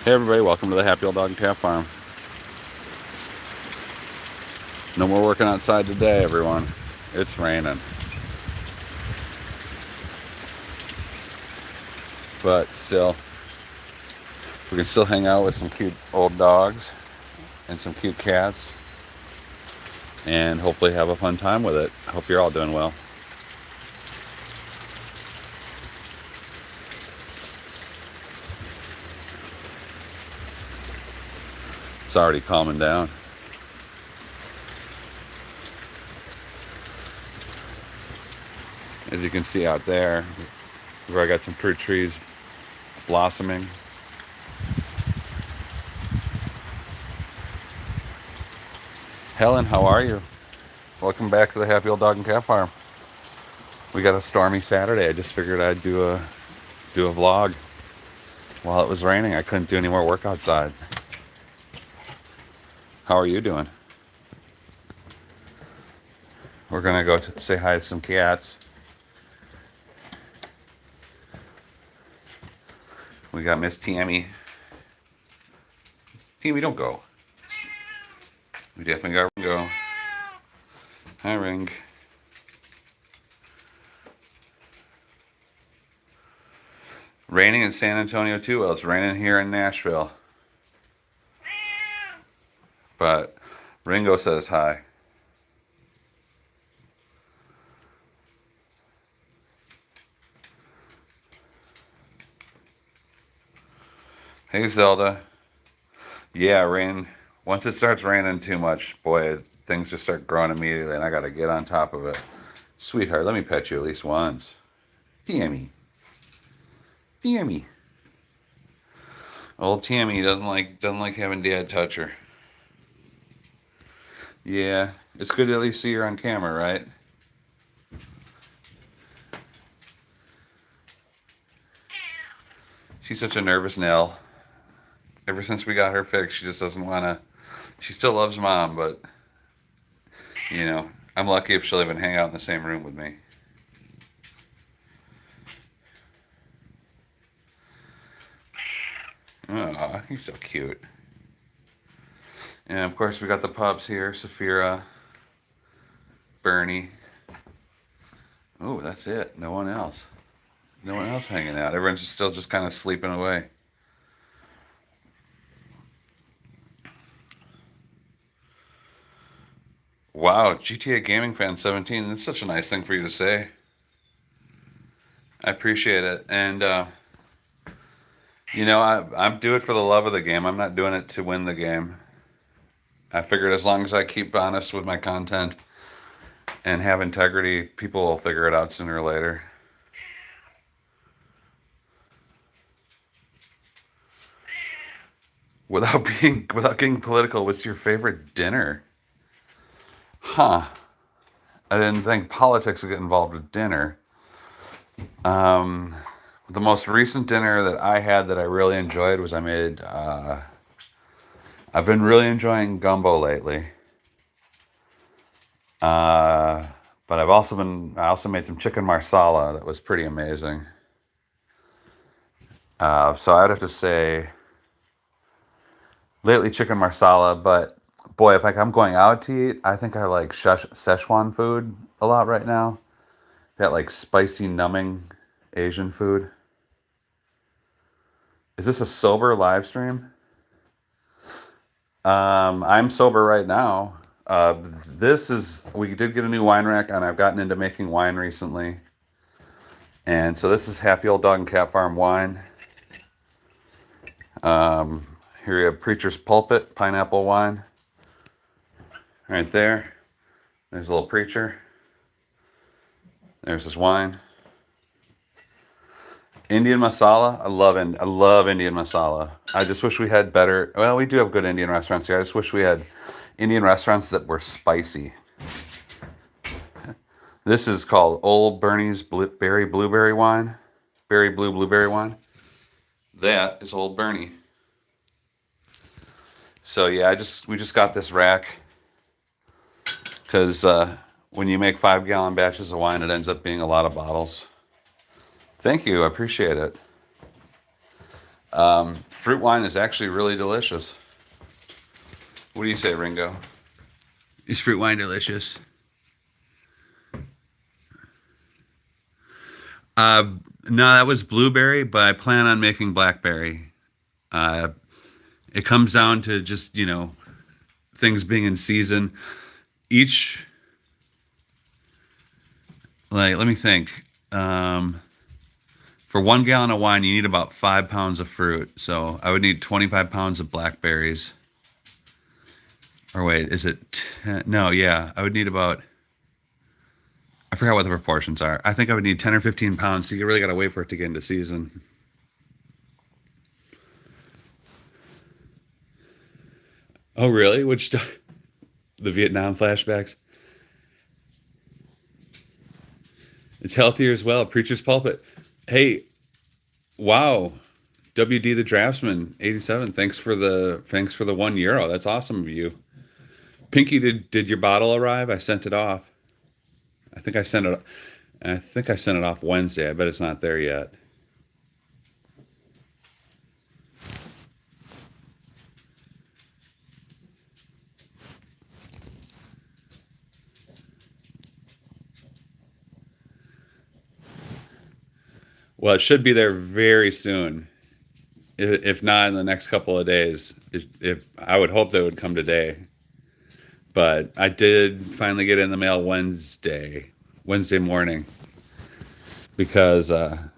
Hey everybody, welcome to the Happy Old Dog and Cat Farm. No more working outside today, everyone. It's raining. But still, we can still hang out with some cute old dogs and some cute cats and hopefully have a fun time with it. Hope you're all doing well. It's already calming down. As you can see out there, we've already got some fruit trees blossoming. Helen, how are you? Welcome back to the Happy Old Dog and Cat Farm. We got a stormy Saturday. I just figured I'd do a vlog while it was raining. I couldn't do any more work outside. How are you doing? We're gonna go say hi to some cats. We got Miss Tammy. Tammy, don't go. We definitely got Ringo. Hi, Ring. Raining in San Antonio too. Well, it's raining here in Nashville. But Ringo says hi. Hey, Zelda. Yeah, rain. Once it starts raining too much, boy, things just start growing immediately, and I gotta get on top of it. Sweetheart, let me pet you at least once. Tammy. Tammy. Old Tammy doesn't like having Dad touch her. Yeah, it's good to at least see her on camera, right? She's such a nervous Nell. Ever since we got her fixed, she just doesn't want to. She still loves Mom, but, you know, I'm lucky if she'll even hang out in the same room with me. Oh, he's so cute. And of course, we got the pups here, Saphira, Bernie. Oh, that's it. No one else. No one else hanging out. Everyone's still just kind of sleeping away. Wow, GTA Gaming Fan 17. That's such a nice thing for you to say. I appreciate it. And, you know, I'm doing it for the love of the game. I'm not doing it to win the game. I figured as long as I keep honest with my content and have integrity, people will figure it out sooner or later. Without getting political, what's your favorite dinner? Huh. I didn't think politics would get involved with dinner. Um, the most recent dinner that I had that I really enjoyed was I've been really enjoying gumbo lately. Uh, but I also made some chicken marsala that was pretty amazing. So I'd have to say lately chicken marsala, but boy, if I'm going out to eat, I think I like Szechuan food a lot right now. That like spicy, numbing Asian food. Is this a sober live stream? I'm sober right now. We did get a new wine rack, and I've gotten into making wine recently. And so this is Happy Old Dog and Cat Farm wine. Here we have Preacher's Pulpit pineapple wine. Right there. There's a little preacher. There's his wine. Indian masala. I love Indian masala. I just wish we had better. Well, we do have good Indian restaurants here. I just wish we had Indian restaurants that were spicy. This is called Old Bernie's Berry Blueberry Wine. Berry Blue Blueberry Wine. That is Old Bernie. So yeah, we just got this rack because when you make 5-gallon batches of wine, it ends up being a lot of bottles. Thank you, I appreciate it. Fruit wine is actually really delicious. What do you say, Ringo? Is fruit wine delicious? No, that was blueberry, but I plan on making blackberry. Uh, it comes down to just, things being in season. Each, let me think. For 1 gallon of wine, you need about 5 pounds of fruit. So I would need 25 pounds of blackberries. Or wait, is it 10? No, yeah, I would need about, I forgot what the proportions are. I think I would need 10 or 15 pounds. So you really got to wait for it to get into season. Oh, really? The Vietnam flashbacks? It's healthier as well. Preacher's Pulpit. Hey, wow. WD the Draftsman 87. Thanks for the €1. That's awesome of you. Pinky, did your bottle arrive? I sent it off. I think I sent it off Wednesday. I bet it's not there yet. Well, it should be there very soon. If not in the next couple of days. If I would hope that it would come today. But I did finally get it in the mail Wednesday morning, because of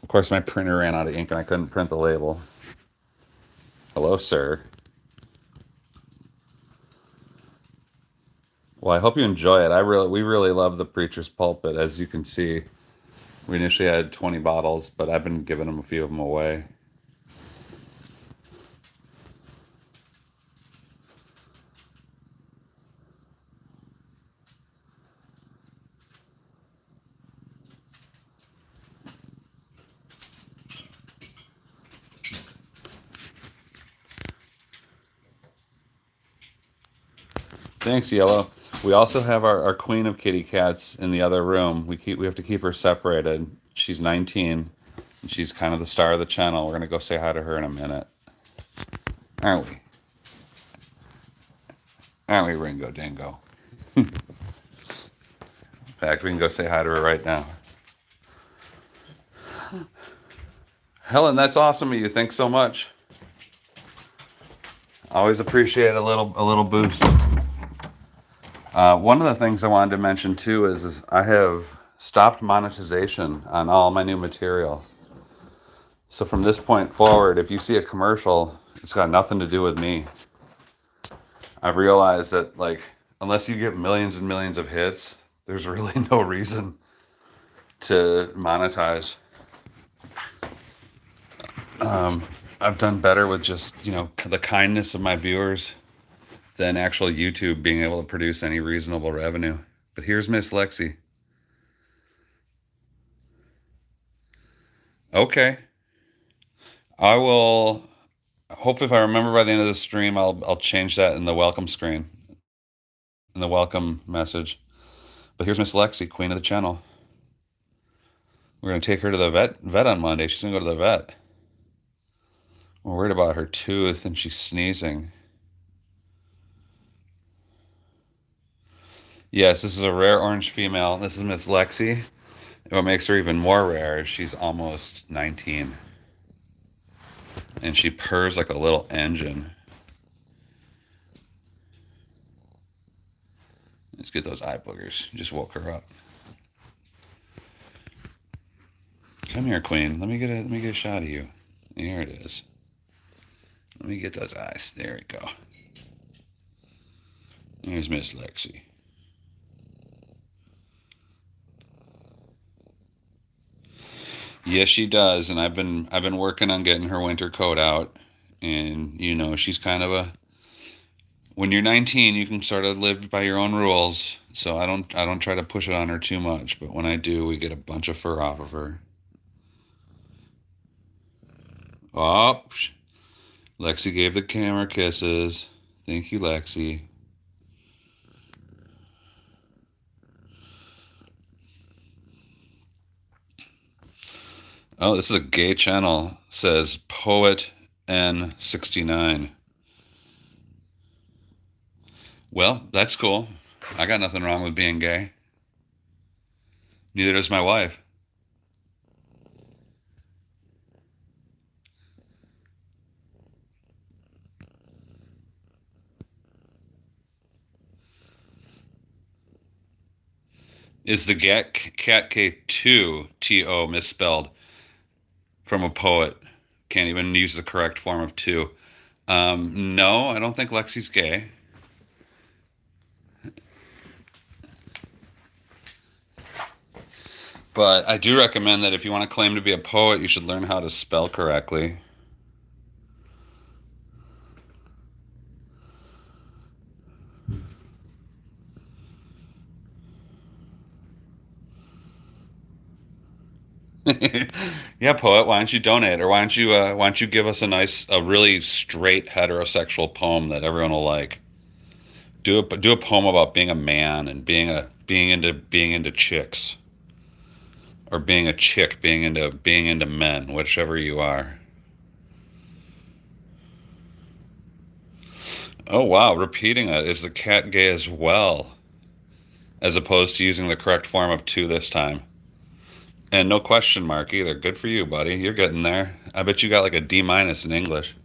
course my printer ran out of ink and I couldn't print the label. Hello, sir. Well, I hope you enjoy it. We really love the Preacher's Pulpit. As you can see, we initially had 20 bottles, but I've been giving a few of them away. Thanks, Yellow. We also have our queen of kitty cats in the other room. We have to keep her separated. She's 19. And she's kind of the star of the channel. We're gonna go say hi to her in a minute, aren't we? Aren't we, Ringo Dingo? In fact, we can go say hi to her right now. Helen, that's awesome of you. Thanks so much. Always appreciate a little boost. One of the things I wanted to mention too is I have stopped monetization on all my new material. So from this point forward, if you see a commercial, it's got nothing to do with me. I've realized that, unless you get millions and millions of hits, there's really no reason to monetize. I've done better with just, the kindness of my viewers than actual YouTube being able to produce any reasonable revenue. But here's Miss Lexi. Okay. I will, hopefully if I remember by the end of the stream, I'll change that in the welcome screen, in the welcome message. But here's Miss Lexi, queen of the channel. We're going to take her to the vet on Monday. She's going to go to the vet. We're worried about her tooth and she's sneezing. Yes, this is a rare orange female. This is Miss Lexi. And what makes her even more rare is she's almost 19. And she purrs like a little engine. Let's get those eye boogers. Just woke her up. Come here, Queen. Let me get a shot of you. Here it is. Let me get those eyes. There we go. There's Miss Lexi. Yes, she does, and I've been working on getting her winter coat out, and she's kind of when you're 19, you can sort of live by your own rules. So I don't try to push it on her too much, but when I do, we get a bunch of fur off of her. Oh, Lexi gave the camera kisses. Thank you, Lexi. Oh, this is a gay channel. It says Poet N69. Well, that's cool. I got nothing wrong with being gay. Neither does my wife. Is the cat K2 T-O misspelled from a poet? Can't even use the correct form of two. No, I don't think Lexi's gay. But I do recommend that if you want to claim to be a poet, you should learn how to spell correctly. Yeah, poet, why don't you donate, or why don't you give us a really straight heterosexual poem that everyone will like? Do a poem about being a man and being into chicks, or being a chick being into men, whichever you are. Oh wow, repeating it. Is the cat gay as well, as opposed to using the correct form of two this time? And no question mark either. Good for you, buddy. You're getting there. I bet you got like a D- in English.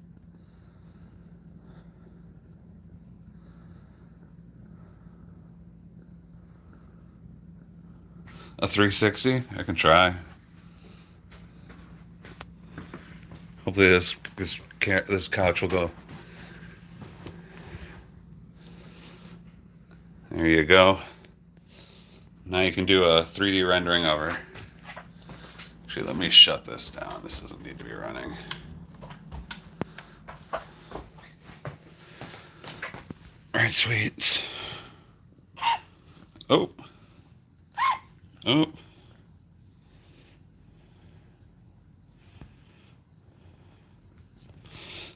A 360? I can try. Hopefully this couch will go. There you go. Now you can do a 3D rendering of her. Actually, let me shut this down. This doesn't need to be running. All right, sweet. Oh. Oh.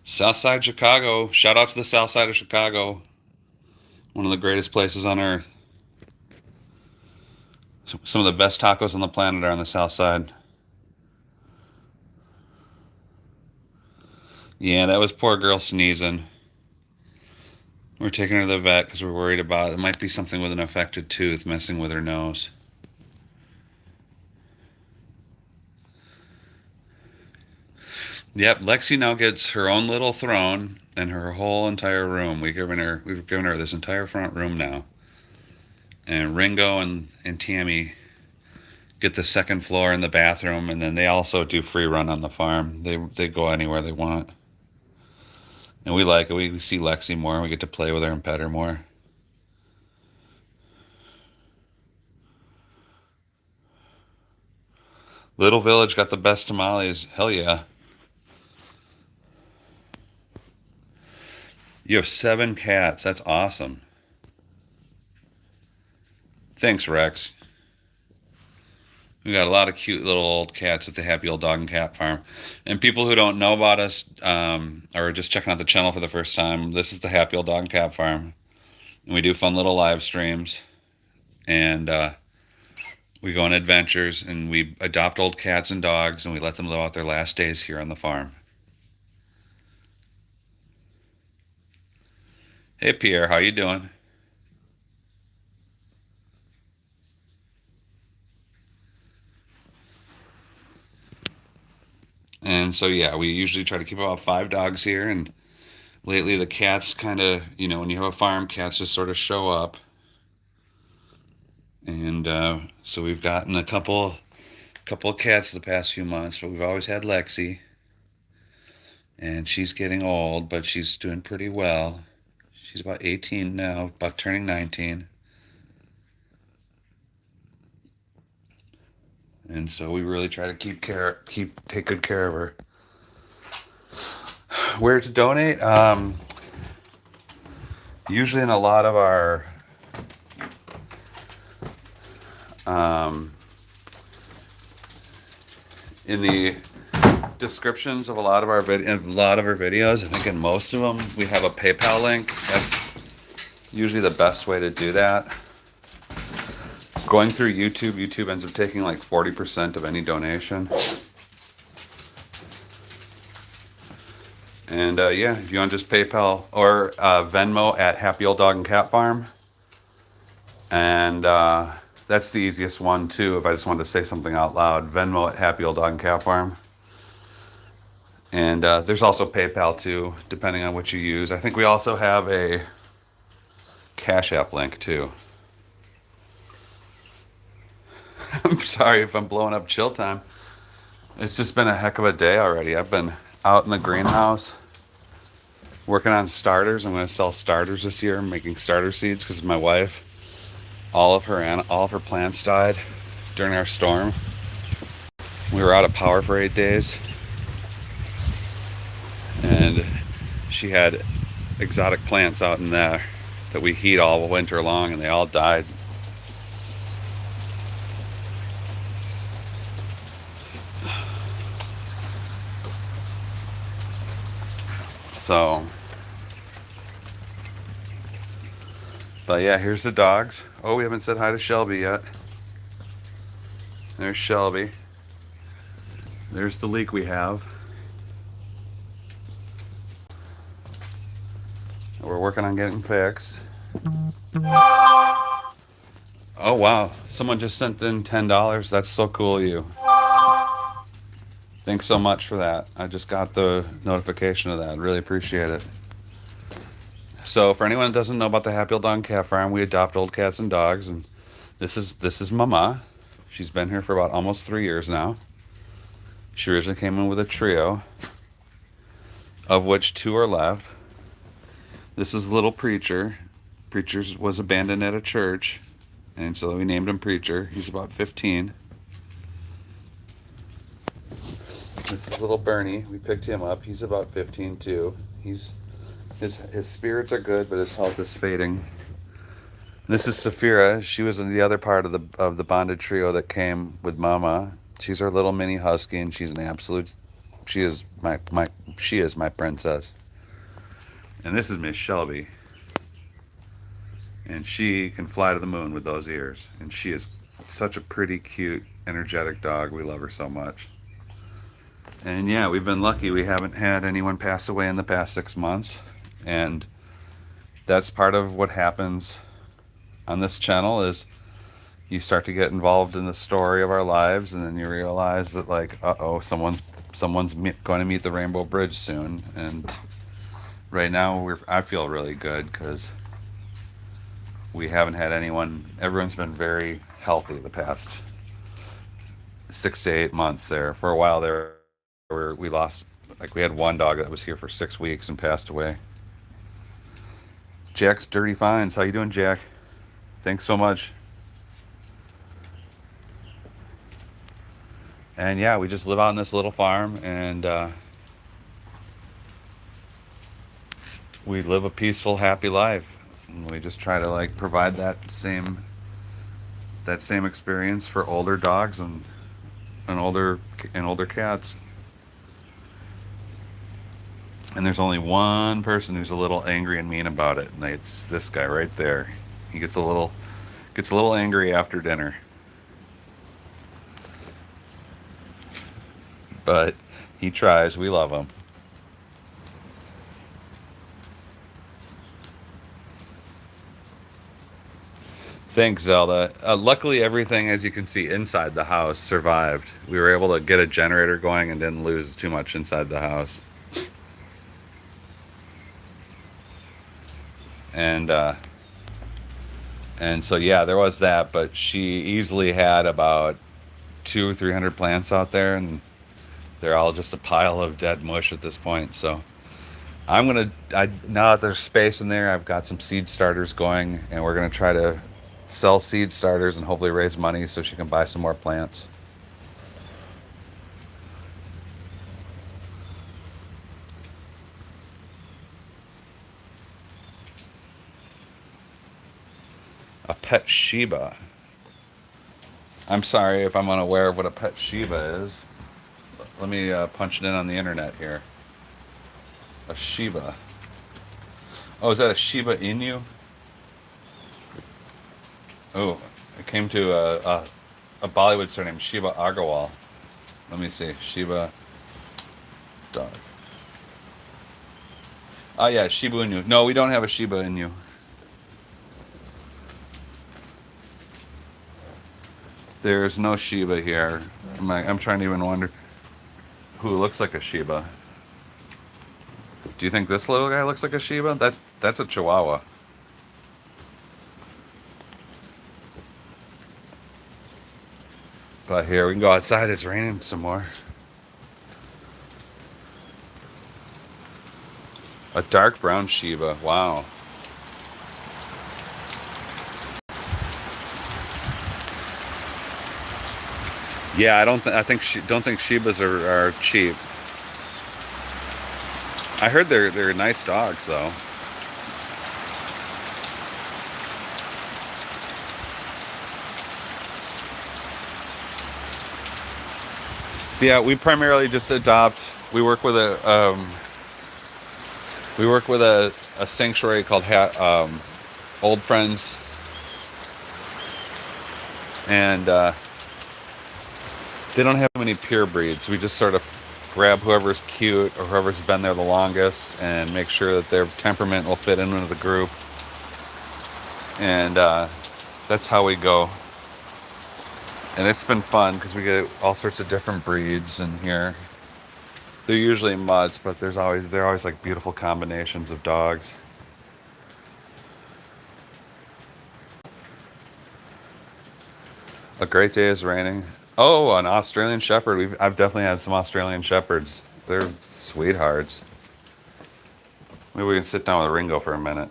Southside Chicago. Shout out to the South Side of Chicago. One of the greatest places on earth. Some of the best tacos on the planet are on the South Side. Yeah, that was poor girl sneezing. We're taking her to the vet because we're worried about it. It might be something with an affected tooth messing with her nose. Yep, Lexi now gets her own little throne and her whole entire room. We've given her this entire front room now. And Ringo and Tammy get the second floor in the bathroom, and then they also do free run on the farm. They go anywhere they want. And we like it. We see Lexi more, and we get to play with her and pet her more. Little Village got the best tamales. Hell yeah. You have 7 cats. That's awesome. Thanks, Rex. We got a lot of cute little old cats at the Happy Old Dog and Cat Farm. And people who don't know about us, or just checking out the channel for the first time, this is the Happy Old Dog and Cat Farm. And we do fun little live streams. And we go on adventures, and we adopt old cats and dogs, and we let them live out their last days here on the farm. Hey, Pierre, how you doing? And so, yeah, we usually try to keep about 5 dogs here. And lately the cats kind of, when you have a farm, cats just sort of show up. And so we've gotten a couple of cats the past few months, but we've always had Lexi. And she's getting old, but she's doing pretty well. She's about 18 now, about turning 19. And so we really try to take good care of her. Where to donate? Usually in a lot of our in the descriptions of a lot of our videos, I think in most of them we have a PayPal link. That's usually the best way to do that. Going through YouTube ends up taking like 40% of any donation. And yeah, if you want to just PayPal or Venmo at Happy Old Dog and Cat Farm. And that's the easiest one too, if I just wanted to say something out loud. Venmo at Happy Old Dog and Cat Farm. And there's also PayPal too, depending on what you use. I think we also have a Cash App link too. I'm sorry if I'm blowing up chill time. It's just been a heck of a day already. I've been out in the greenhouse working on starters. I'm going to sell starters this year. I'm making starter seeds because my wife, all of her plants died during our storm. We were out of power for 8 days, and she had exotic plants out in there that we heat all winter long, and they all died. So, but yeah, here's the dogs. Oh, we haven't said hi to Shelby yet. There's Shelby. There's the leak we have. We're working on getting fixed. Oh wow, someone just sent in $10. That's so cool of you. Thanks so much for that. I just got the notification of that. Really appreciate it. So for anyone that doesn't know about the Happy Old Dog and Cat Farm, we adopt old cats and dogs, and this is Mama. She's been here for about almost 3 years now. She originally came in with a trio, of which 2 are left. This is Little Preacher. Preacher was abandoned at a church, and so we named him Preacher. He's about 15. This is Little Bernie. We picked him up. He's about 15 too. His spirits are good, but his health is fading. This is Saphira. She was in the other part of the bonded trio that came with Mama. She's our little mini husky, and she's an absolute. She is my princess. And this is Miss Shelby, and she can fly to the moon with those ears. And she is such a pretty, cute, energetic dog. We love her so much. And yeah, we've been lucky. We haven't had anyone pass away in the past 6 months. And that's part of what happens on this channel is you start to get involved in the story of our lives, and then you realize that, like, uh-oh, someone's going to meet the Rainbow Bridge soon. And right now I feel really good because we haven't had anyone. Everyone's been very healthy the past 6 to 8 months there. For a while there, we lost, like, we had one dog that was here for 6 weeks and passed away. Jack's Dirty Finds. How you doing, Jack? Thanks so much. And yeah, we just live out on this little farm, and we live a peaceful, happy life. And we just try to, like, provide that same experience for older dogs and older cats. And there's only one person who's a little angry and mean about it, and it's this guy right there. He gets a little angry after dinner. But he tries. We love him. Thanks, Zelda. Luckily, everything, as you can see, inside the house survived. We were able to get a generator going and didn't lose too much inside the house. And so yeah, there was that, but she easily had about 200 or 300 plants out there, and they're all just a pile of dead mush at this point. So now that there's space in there, I've got some seed starters going, and we're gonna try to sell seed starters and hopefully raise money so she can buy some more plants. A pet Shiba. I'm sorry if I'm unaware of what a pet Shiba is. Let me punch it in on the internet here. A Shiba. Oh, is that a Shiba Inu? Oh, it came to a Bollywood star named Shiba Agarwal. Let me see. Shiba dog. Oh yeah, Shiba Inu. No, we don't have a Shiba Inu. There's no Shiba here. I'm trying to even wonder who looks like a Shiba. Do you think this little guy looks like a Shiba? That's a Chihuahua. But here, we can go outside. It's raining some more. A dark brown Shiba. Wow. Yeah, I don't think Shibas are cheap. I heard they're nice dogs though. So yeah, we primarily just adopt. We work with a sanctuary called Old Friends, and they don't have many pure breeds. We just sort of grab whoever's cute or whoever's been there the longest and make sure that their temperament will fit in with the group. And that's how we go. And it's been fun because we get all sorts of different breeds in here. They're usually mutts, but they're always like beautiful combinations of dogs. A great day is raining. Oh, an Australian Shepherd. I've definitely had some Australian Shepherds. They're sweethearts. Maybe we can sit down with Ringo for a minute.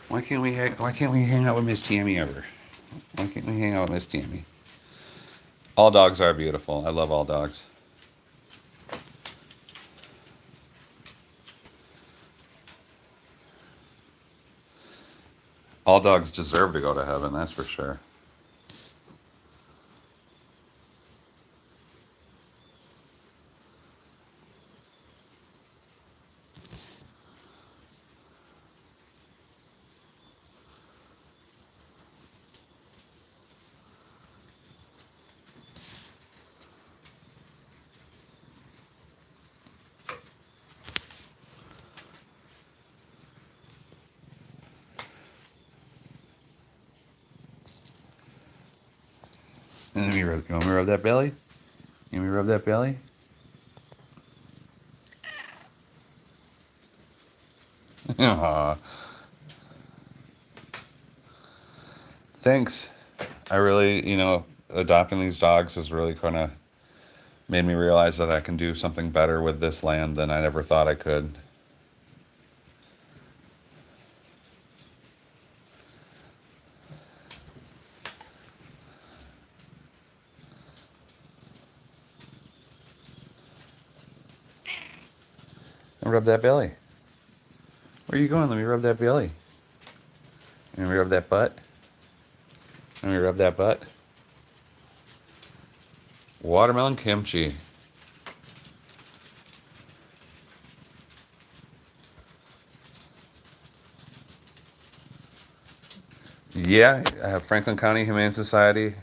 Why can't we hang out with Miss Tammy ever? Why can't we hang out with Miss Tammy? All dogs are beautiful. I love all dogs. All dogs deserve to go to heaven, that's for sure. And you want me to rub that belly? You want me to rub that belly? Aww. Thanks. I really, adopting these dogs has really kind of made me realize that I can do something better with this land than I ever thought I could. And rub that belly. Where are you going? Let me rub that belly. Let me rub that butt. Let me rub that butt. Watermelon kimchi. Yeah, Franklin County Humane Society.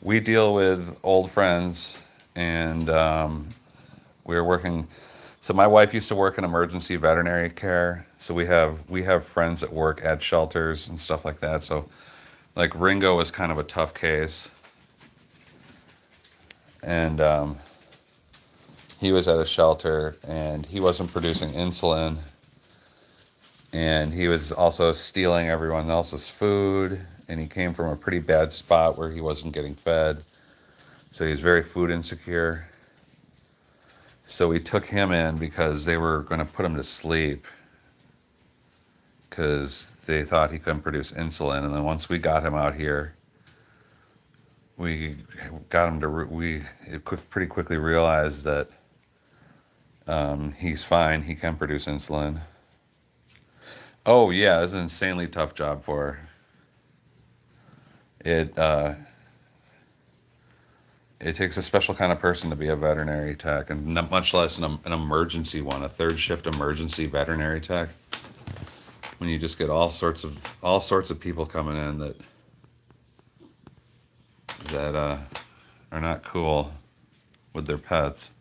We deal with old friends, and we're working. So my wife used to work in emergency veterinary care. So we have friends that work at shelters and stuff like that. So like Ringo was kind of a tough case, and he was at a shelter and he wasn't producing insulin, and he was also stealing everyone else's food, and he came from a pretty bad spot where he wasn't getting fed, so he was very food insecure. So we took him in because they were going to put him to sleep because they thought he couldn't produce insulin. And then once we got him out here, we got him to pretty quickly realized that he's fine. He can produce insulin. Oh yeah, it's an insanely tough job for her. It takes a special kind of person to be a veterinary tech, and much less an emergency one, a third shift emergency veterinary tech. When you just get all sorts of people coming in that that are not cool with their pets.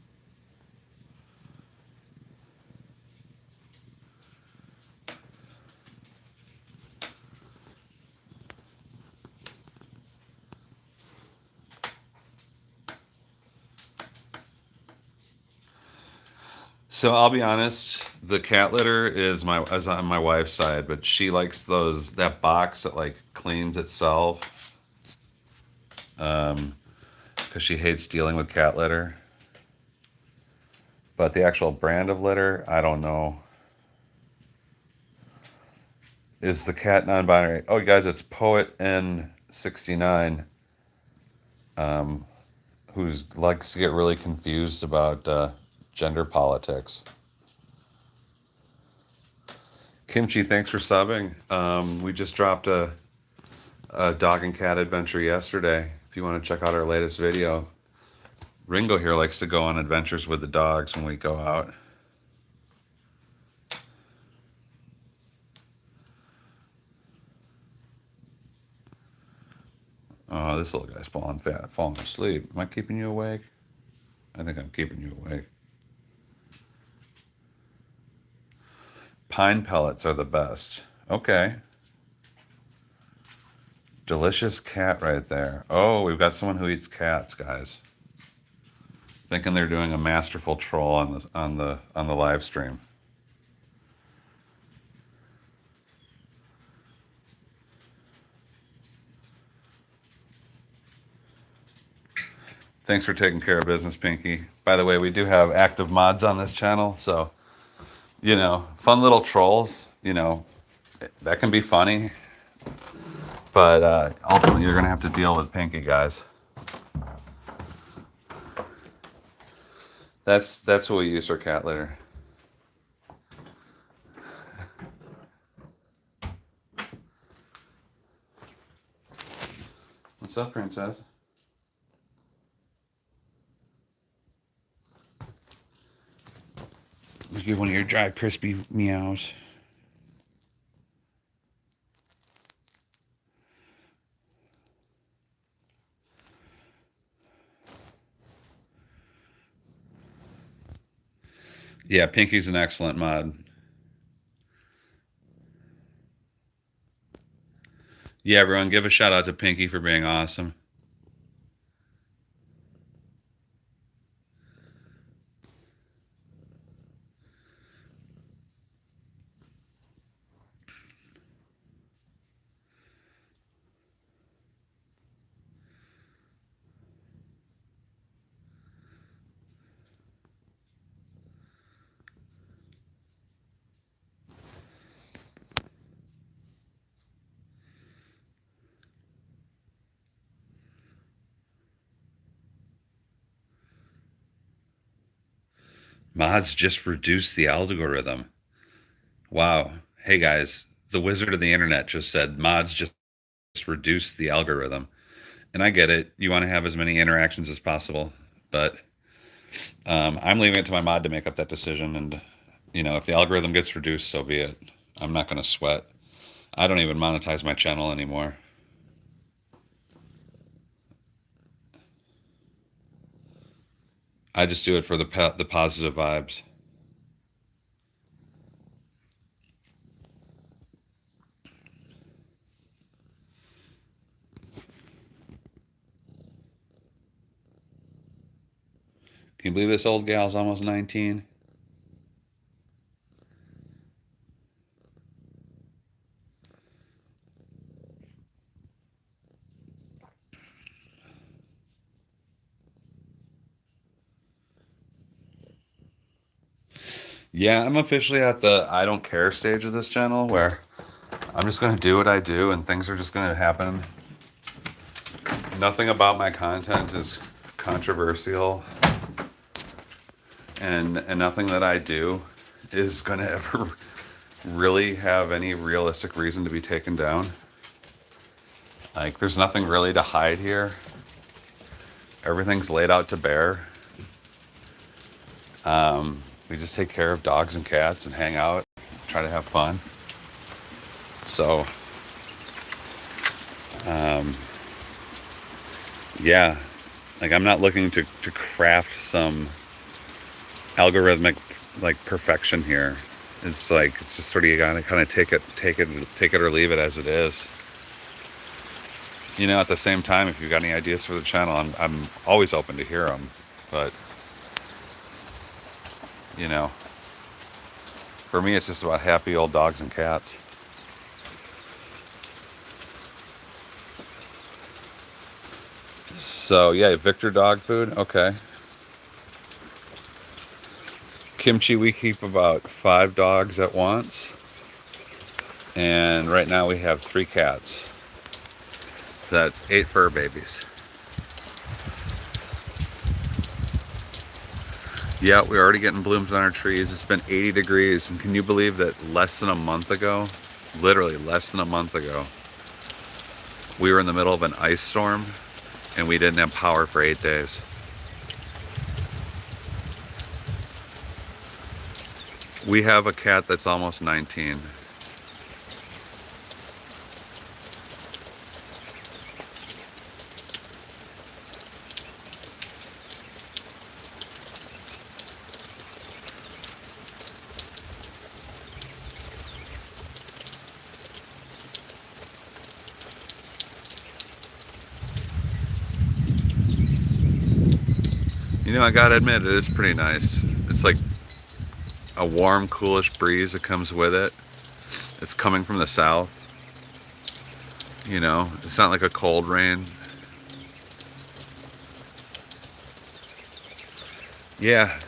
So I'll be honest, the cat litter is on my wife's side, but she likes that box that like cleans itself. Because she hates dealing with cat litter. But the actual brand of litter, I don't know. Is the cat non-binary? Oh, guys, it's Poet N69, who likes to get really confused about gender politics. Kimchi, thanks for subbing. We just dropped a dog and cat adventure yesterday. If you want to check out our latest video. Ringo here likes to go on adventures with the dogs when we go out. Oh, this little guy's falling asleep. Am I keeping you awake? I think I'm keeping you awake. Pine pellets are the best. Okay. Delicious cat right there. Oh, we've got someone who eats cats, guys. Thinking they're doing a masterful troll on the live stream. Thanks for taking care of business, Pinky. By the way, we do have active mods on this channel, so, you know, fun little trolls, you know, that can be funny, but ultimately you're going to have to deal with Pinky, guys. That's what we use for cat litter. What's up, princess? You give one of your dry, crispy meows. Yeah, Pinky's an excellent mod. Yeah, everyone, give a shout out to Pinky for being awesome. Mods just reduce the algorithm. Wow. Hey guys, the wizard of the internet just said mods just reduce the algorithm. And I get it. You want to have as many interactions as possible, but I'm leaving it to my mod to make up that decision. And, you know, if the algorithm gets reduced, so be it. I'm not going to sweat. I don't even monetize my channel anymore. I just do it for the positive vibes. Can you believe this old gal's almost 19? Yeah, I'm officially at the I don't care stage of this channel where I'm just going to do what I do and things are just going to happen. Nothing about my content is controversial, and nothing that I do is going to ever really have any realistic reason to be taken down. Like, there's nothing really to hide here. Everything's laid out to bear. We just take care of dogs and cats and hang out, try to have fun. So, Yeah, like I'm not looking to craft some algorithmic like perfection here. It's like it's just sort of you gotta kind of take it or leave it as it is. You know, at the same time, if you've got any ideas for the channel, I'm always open to hear them. But you know, for me, it's just about happy old dogs and cats. So yeah, Victor dog food. Okay. Kimchi, we keep about 5 dogs at once. And right now we have 3 cats. So that's 8 fur babies. Yeah, we're already getting blooms on our trees. It's been 80 degrees. And can you believe that less than a month ago, literally less than a month ago, we were in the middle of an ice storm and we didn't have power for 8 days. We have a cat that's almost 19. You know, I gotta admit, it is pretty nice. It's like a warm, coolish breeze that comes with it. It's coming from the south. You know, it's not like a cold rain. Yeah,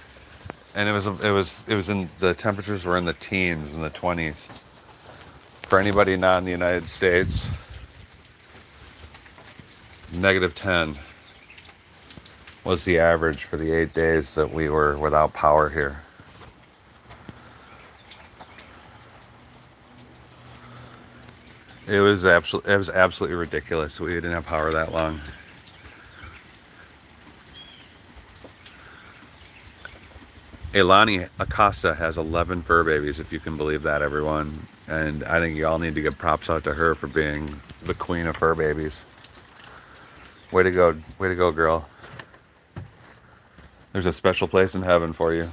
and it was in the temperatures were in the teens, in the 20s. For anybody not in the United States, -10 was the average for the 8 days that we were without power here. It was absolutely ridiculous. We didn't have power that long. Elani Acosta has 11 fur babies, if you can believe that, everyone. And I think you all need to give props out to her for being the queen of fur babies. Way to go, girl. There's a special place in heaven for you.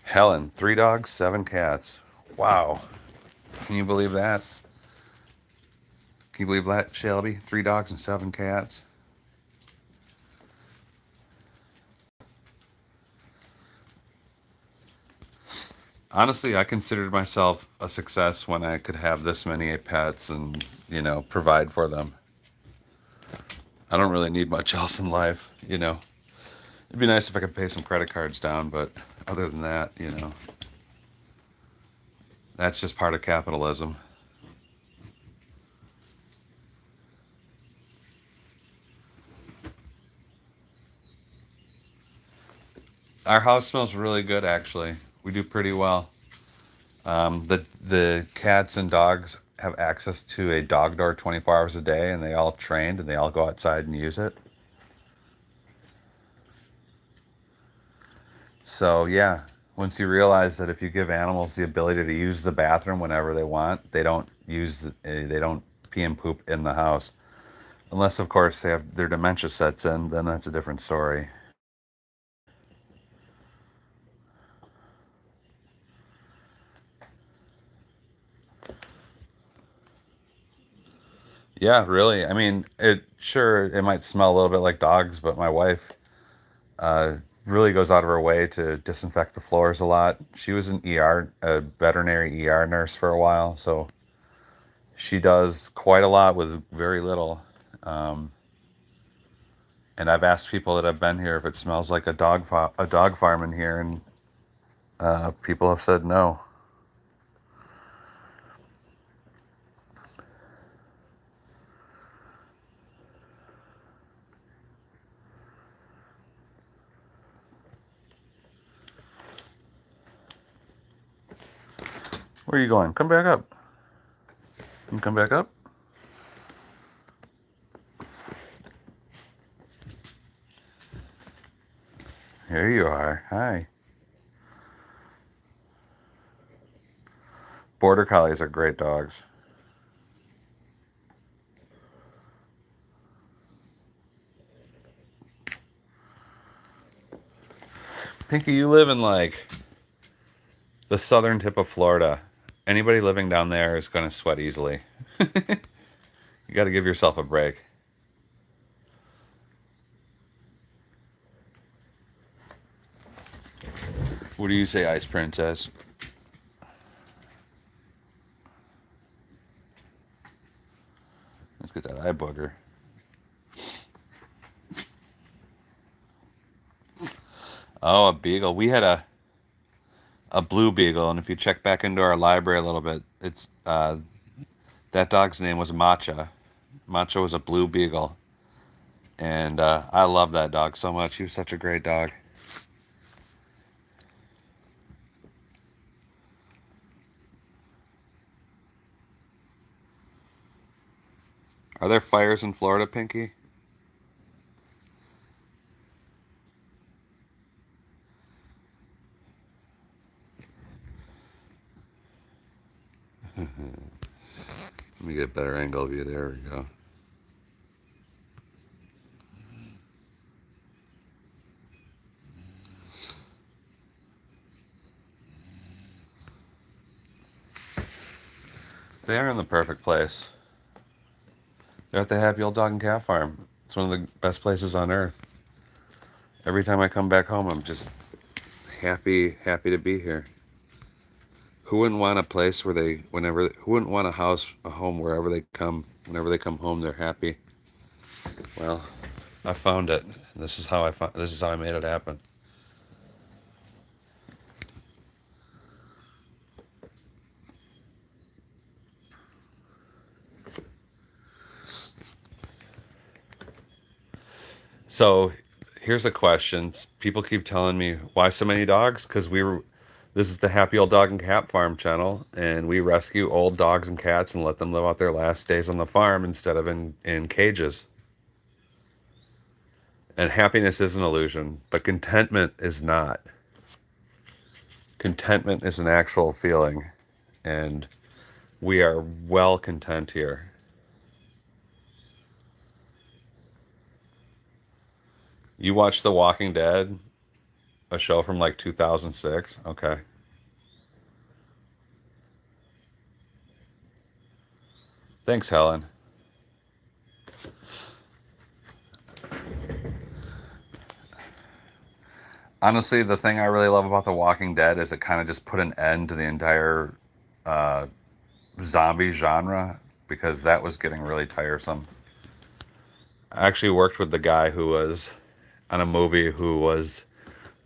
Helen, 3 dogs, 7 cats. Wow. Can you believe that? Can you believe that, Shelby? 3 dogs and 7 cats. Honestly, I considered myself a success when I could have this many pets and, you know, provide for them. I don't really need much else in life, you know. It'd be nice if I could pay some credit cards down, but other than that, you know, that's just part of capitalism. Our house smells really good, actually. We do pretty well. The cats and dogs have access to a dog door 24 hours a day, and they all trained, and they all go outside and use it. So yeah, once you realize that if you give animals the ability to use the bathroom whenever they want, they don't pee and poop in the house, unless of course they have their dementia sets in. Then that's a different story. Yeah, really. I mean, it might smell a little bit like dogs, but my wife uh, really goes out of her way to disinfect the floors a lot. She was a veterinary ER nurse for a while, so she does quite a lot with very little. Um, and I've asked people that have been here if it smells like a dog farm in here, and people have said no. Where are you going? Come back up. Can you come back up? Here you are. Hi. Border collies are great dogs. Pinky, you live in like the southern tip of Florida. Anybody living down there is going to sweat easily. You got to give yourself a break. What do you say, Ice Princess? Let's get that eye booger. Oh, a beagle. We had a blue beagle, and if you check back into our library a little bit, it's that dog's name was Matcha. Matcha was a blue beagle, and I love that dog so much. He was such a great dog. Are there fires in Florida, Pinky? Let me get a better angle of you. There we go. They are in the perfect place. They're at the Happy Old Dog and Cat Farm. It's one of the best places on earth. Every time I come back home, I'm just happy to be here. Who wouldn't want a place where who wouldn't want a home wherever they come, whenever they come home, they're happy. Well, I found it. This is how I made it happen. So here's a question. People keep telling me, why so many dogs? Because this is the Happy Old Dog and Cat Farm channel, and we rescue old dogs and cats and let them live out their last days on the farm instead of in cages. And happiness is an illusion, but contentment is not. Contentment is an actual feeling, and we are well content here. You watched The Walking Dead, a show from like 2006? Okay. Thanks, Helen. Honestly, the thing I really love about The Walking Dead is it kind of just put an end to the entire zombie genre, because that was getting really tiresome. I actually worked with the guy who was on a movie who was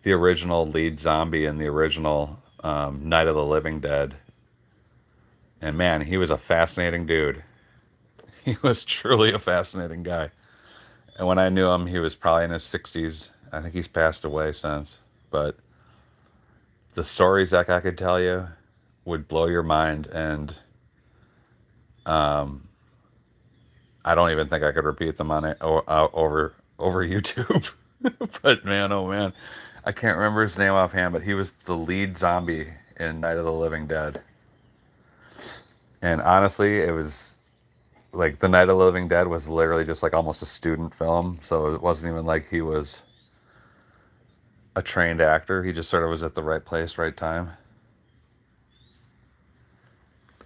the original lead zombie in the original Night of the Living Dead. And man, he was a fascinating dude. He was truly a fascinating guy. And when I knew him, he was probably in his 60s. I think he's passed away since. But the stories that guy could tell you would blow your mind. And I don't even think I could repeat them on it over YouTube. But man, oh man, I can't remember his name offhand, but he was the lead zombie in Night of the Living Dead. And honestly, it was like the Night of the Living Dead was literally just like almost a student film, so it wasn't even like he was a trained actor. He just sort of was at the right place, right time.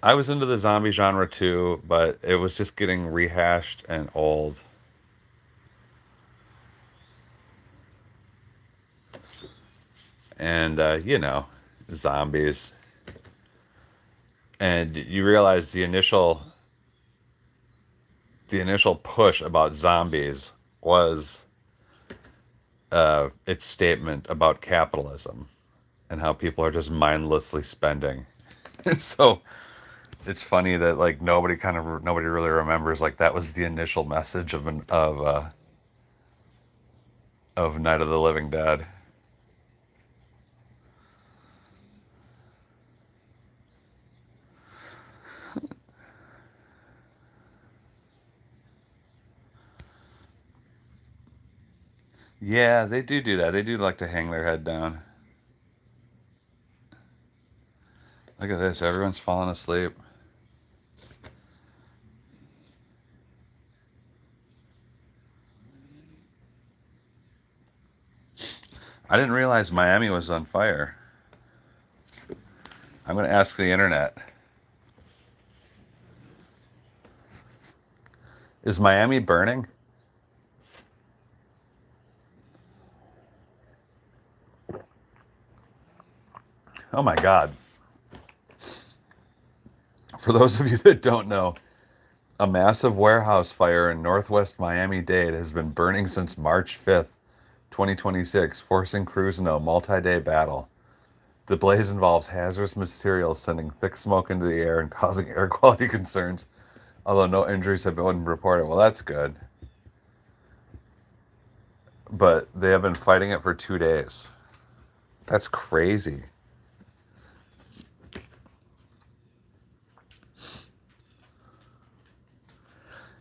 I was into the zombie genre too, but it was just getting rehashed and old. And zombies. And you realize the initial push about zombies was its statement about capitalism and how people are just mindlessly spending. And so it's funny that like nobody really remembers like that was the initial message of Night of the Living Dead. Yeah, they do that. They do like to hang their head down. Look at this. Everyone's falling asleep. I didn't realize Miami was on fire. I'm going to ask the internet. Is Miami burning? Oh my God. For those of you that don't know, a massive warehouse fire in northwest Miami-Dade has been burning since March 5th, 2026, forcing crews into a multi-day battle. The blaze involves hazardous materials sending thick smoke into the air and causing air quality concerns, although no injuries have been reported. Well, that's good. But they have been fighting it for 2 days. That's crazy.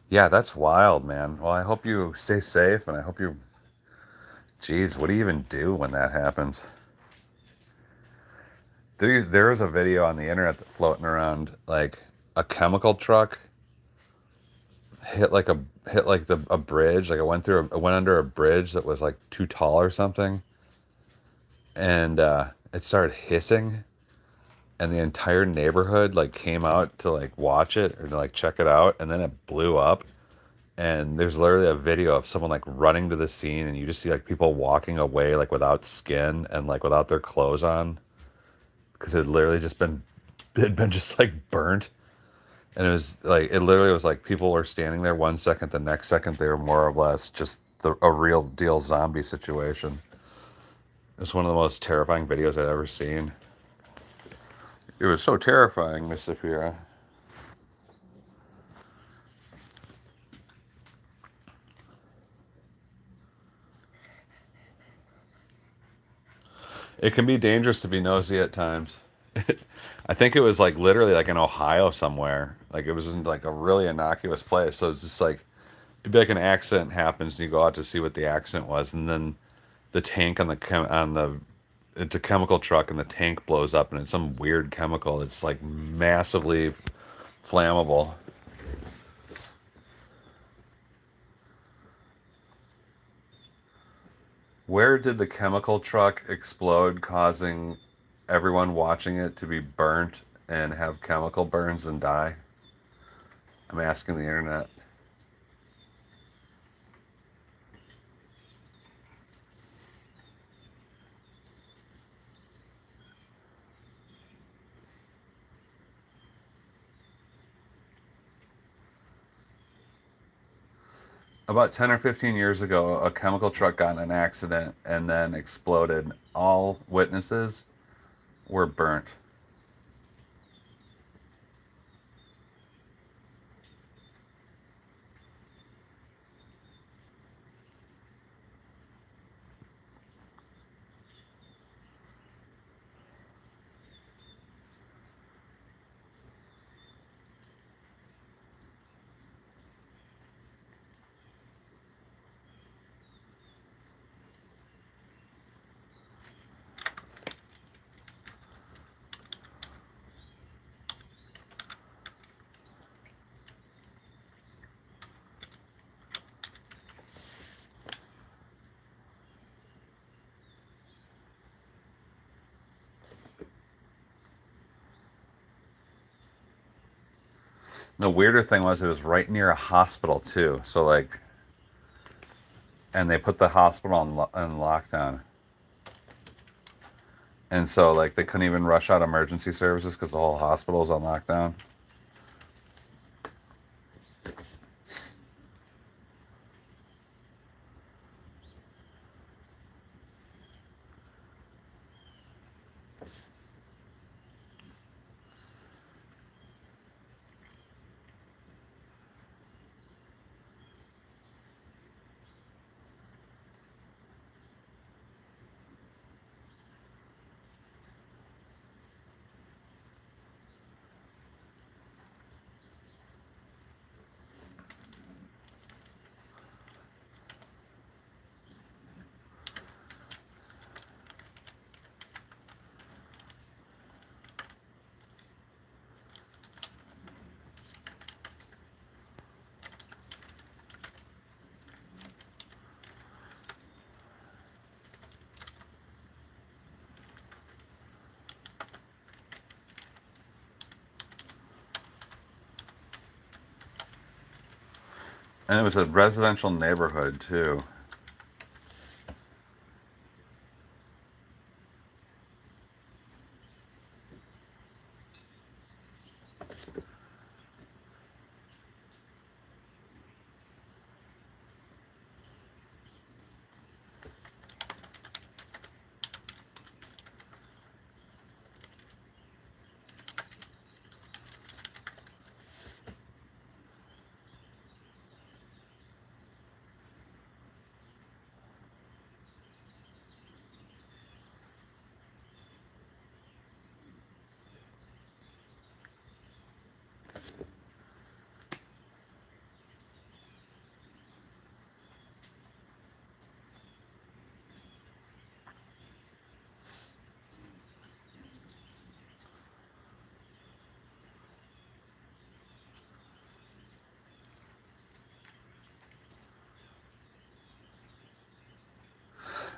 Yeah, that's wild, man. Well, I hope you stay safe, and I hope you... Geez, what do you even do when that happens? There is a video on the internet that floating around, like a chemical truck hit like a bridge, like it went under a bridge that was like too tall or something, and it started hissing, and the entire neighborhood like came out to like watch it or to like check it out, and then it blew up. And there's literally a video of someone like running to the scene, and you just see like people walking away like without skin and like without their clothes on, because it had been just like burnt. And it literally was like people were standing there 1 second, the next second they were more or less just a real deal zombie situation. It's one of the most terrifying videos I'd ever seen. It was so terrifying, Miss Safira. It can be dangerous to be nosy at times. I think it was like literally like in Ohio somewhere. Like it was in like a really innocuous place. So it's just like it'd be like an accident happens and you go out to see what the accident was, and then the tank on the it's a chemical truck and the tank blows up and it's some weird chemical that's like massively flammable. Where did the chemical truck explode, causing everyone watching it to be burnt and have chemical burns and die? I'm asking the internet. About 10 or 15 years ago, a chemical truck got in an accident and then exploded. All witnesses were burnt. The weirder thing was it was right near a hospital too. So like, and they put the hospital on lockdown. And so like they couldn't even rush out emergency services because the whole hospital was on lockdown. And it was a residential neighborhood, too.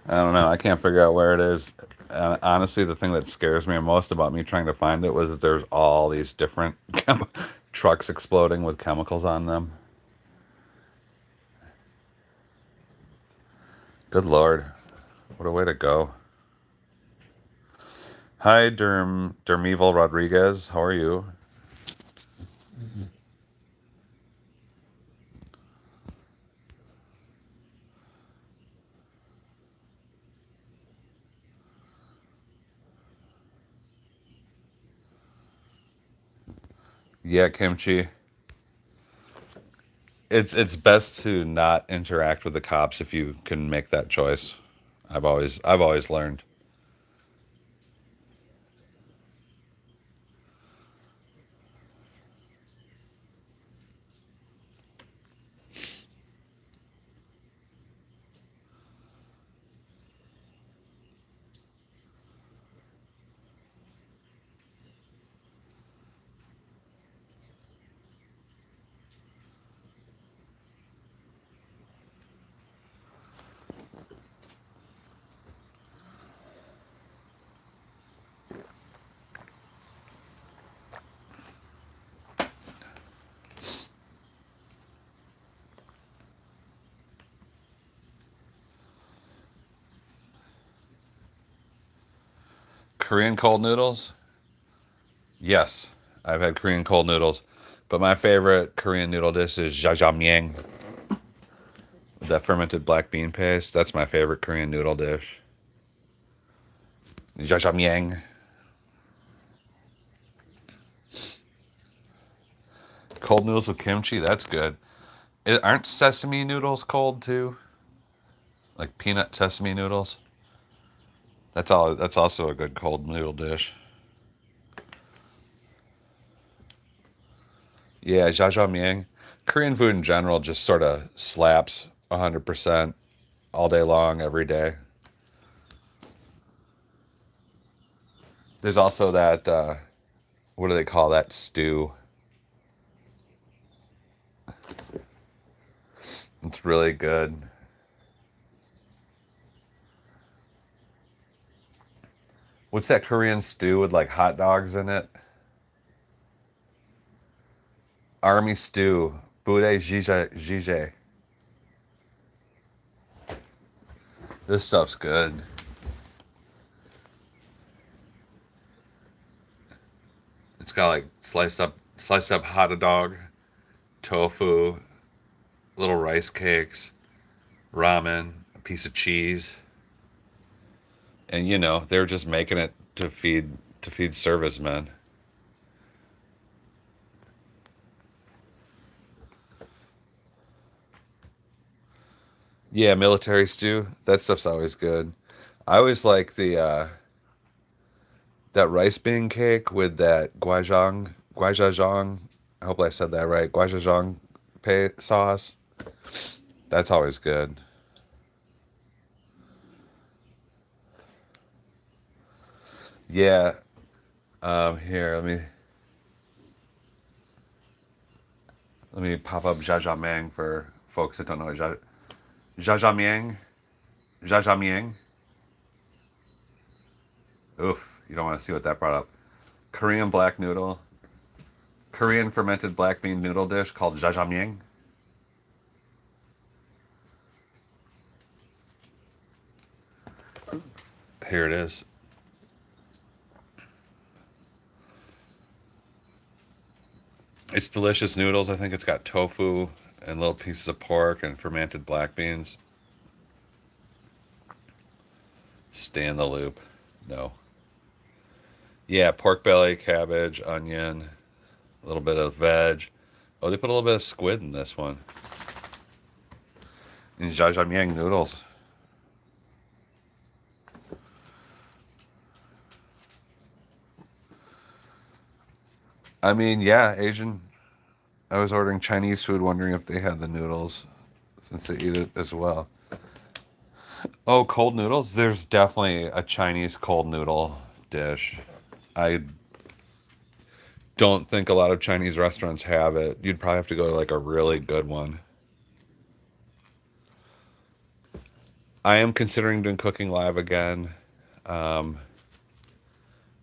I don't know. I can't figure out where it is. Honestly, the thing that scares me most about me trying to find it was that there's all these different trucks exploding with chemicals on them. Good Lord. What a way to go. Hi, Dermeval Rodriguez. How are you? Yeah, Kimchi. It's best to not interact with the cops if you can make that choice. I've always learned. Korean cold noodles? Yes, I've had Korean cold noodles, but my favorite Korean noodle dish is jjajangmyeon, that fermented black bean paste. That's my favorite Korean noodle dish. Jjajangmyeon. Cold noodles with kimchi. That's good. Aren't sesame noodles cold too? Like peanut sesame noodles. That's all. That's also a good cold noodle dish. Yeah, jjajangmyeon. Korean food in general just sort of slaps 100% all day long, every day. There's also that, what do they call that stew? It's really good. What's that Korean stew with like hot dogs in it? Army stew. Bude jjigae. Jjigae. This stuff's good. It's got like sliced up hot dog, tofu, little rice cakes, ramen, a piece of cheese, and they're just making it to feed servicemen. Yeah, military stew. That stuff's always good. I always like the that rice bean cake with that guajajang. I hope I said that right. Guajajang sauce. That's always good. Yeah. Here, let me pop up jajangmyeon for folks that don't know jajangmyeon. Jajangmyeon. Oof, you don't want to see what that brought up. Korean black noodle. Korean fermented black bean noodle dish called jajangmyeon. Here it is. It's delicious noodles. I think it's got tofu and little pieces of pork and fermented black beans. Stay in the loop. No. Yeah, pork belly, cabbage, onion, a little bit of veg. Oh, they put a little bit of squid in this one. And jajangmyeon noodles. I mean, yeah, Asian. I was ordering Chinese food, wondering if they had the noodles, since they eat it as well. Oh, cold noodles? There's definitely a Chinese cold noodle dish. I don't think a lot of Chinese restaurants have it. You'd probably have to go to like a really good one. I am considering doing cooking live again. Um,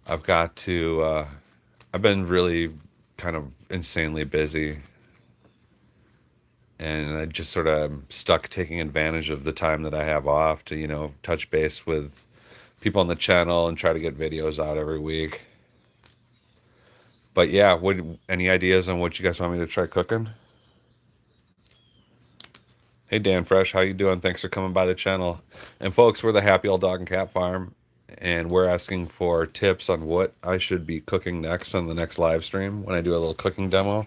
I've got to, I've been really kind of insanely busy. And I just sort of stuck taking advantage of the time that I have off to, touch base with people on the channel and try to get videos out every week. But yeah, any ideas on what you guys want me to try cooking? Hey Dan Fresh, how you doing? Thanks for coming by the channel. And folks, we're the Happy Old Dog and Cat Farm, and we're asking for tips on what I should be cooking next on the next live stream when I do a little cooking demo.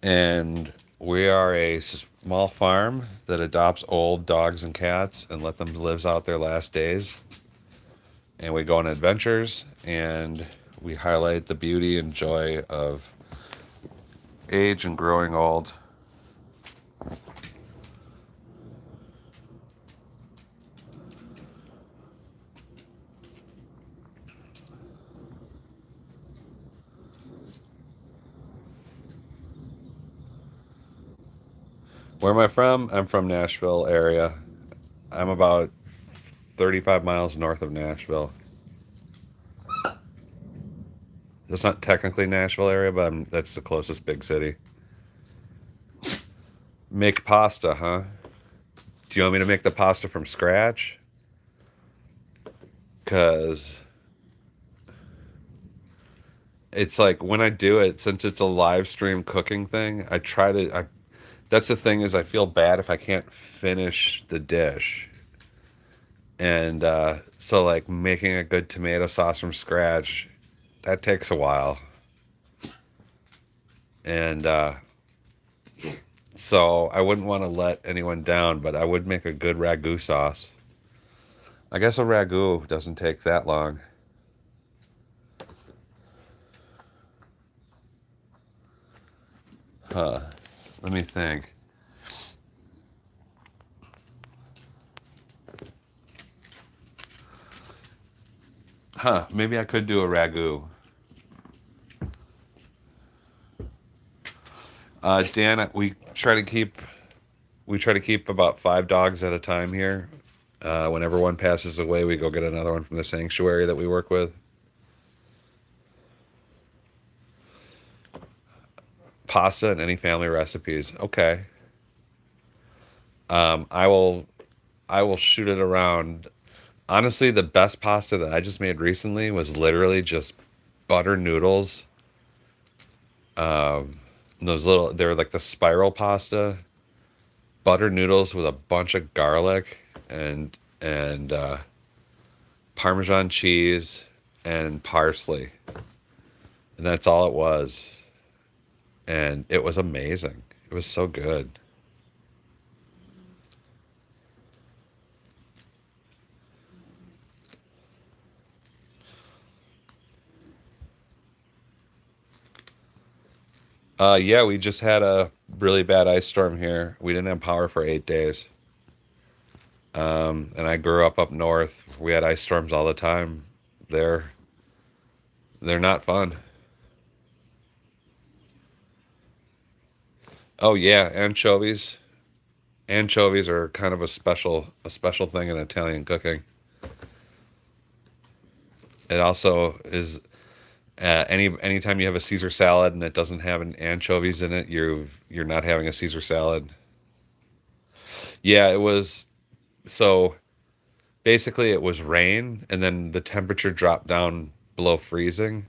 And we are a small farm that adopts old dogs and cats and let them live out their last days. And we go on adventures and we highlight the beauty and joy of age and growing old. Where am I from? I'm from Nashville area. I'm about 35 miles north of Nashville. That's not technically Nashville area, but that's the closest big city. Make pasta, huh? Do you want me to make the pasta from scratch? Because it's like when I do it, since it's a live stream cooking thing, that's the thing is I feel bad if I can't finish the dish. And so like making a good tomato sauce from scratch, that takes a while. And so I wouldn't want to let anyone down, but I would make a good ragu sauce. I guess a ragu doesn't take that long. Let me think. Maybe I could do a ragu. Dan, we try to keep about 5 dogs at a time here. Whenever one passes away, we go get another one from the sanctuary that we work with. Pasta and any family recipes. Okay. I will shoot it around. Honestly, the best pasta that I just made recently was literally just butter noodles. They're like the spiral pasta. Butter noodles with a bunch of garlic and Parmesan cheese and parsley. And that's all it was. And it was amazing. It was so good. Yeah, we just had a really bad ice storm here. We didn't have power for 8 days. And I grew up north. We had ice storms all the time. They're not fun. Oh yeah, anchovies. Anchovies are kind of a special thing in Italian cooking. It also is anytime you have a Caesar salad and it doesn't have an anchovies in it, you're not having a Caesar salad. Yeah, it was. So basically it was rain, and then the temperature dropped down below freezing.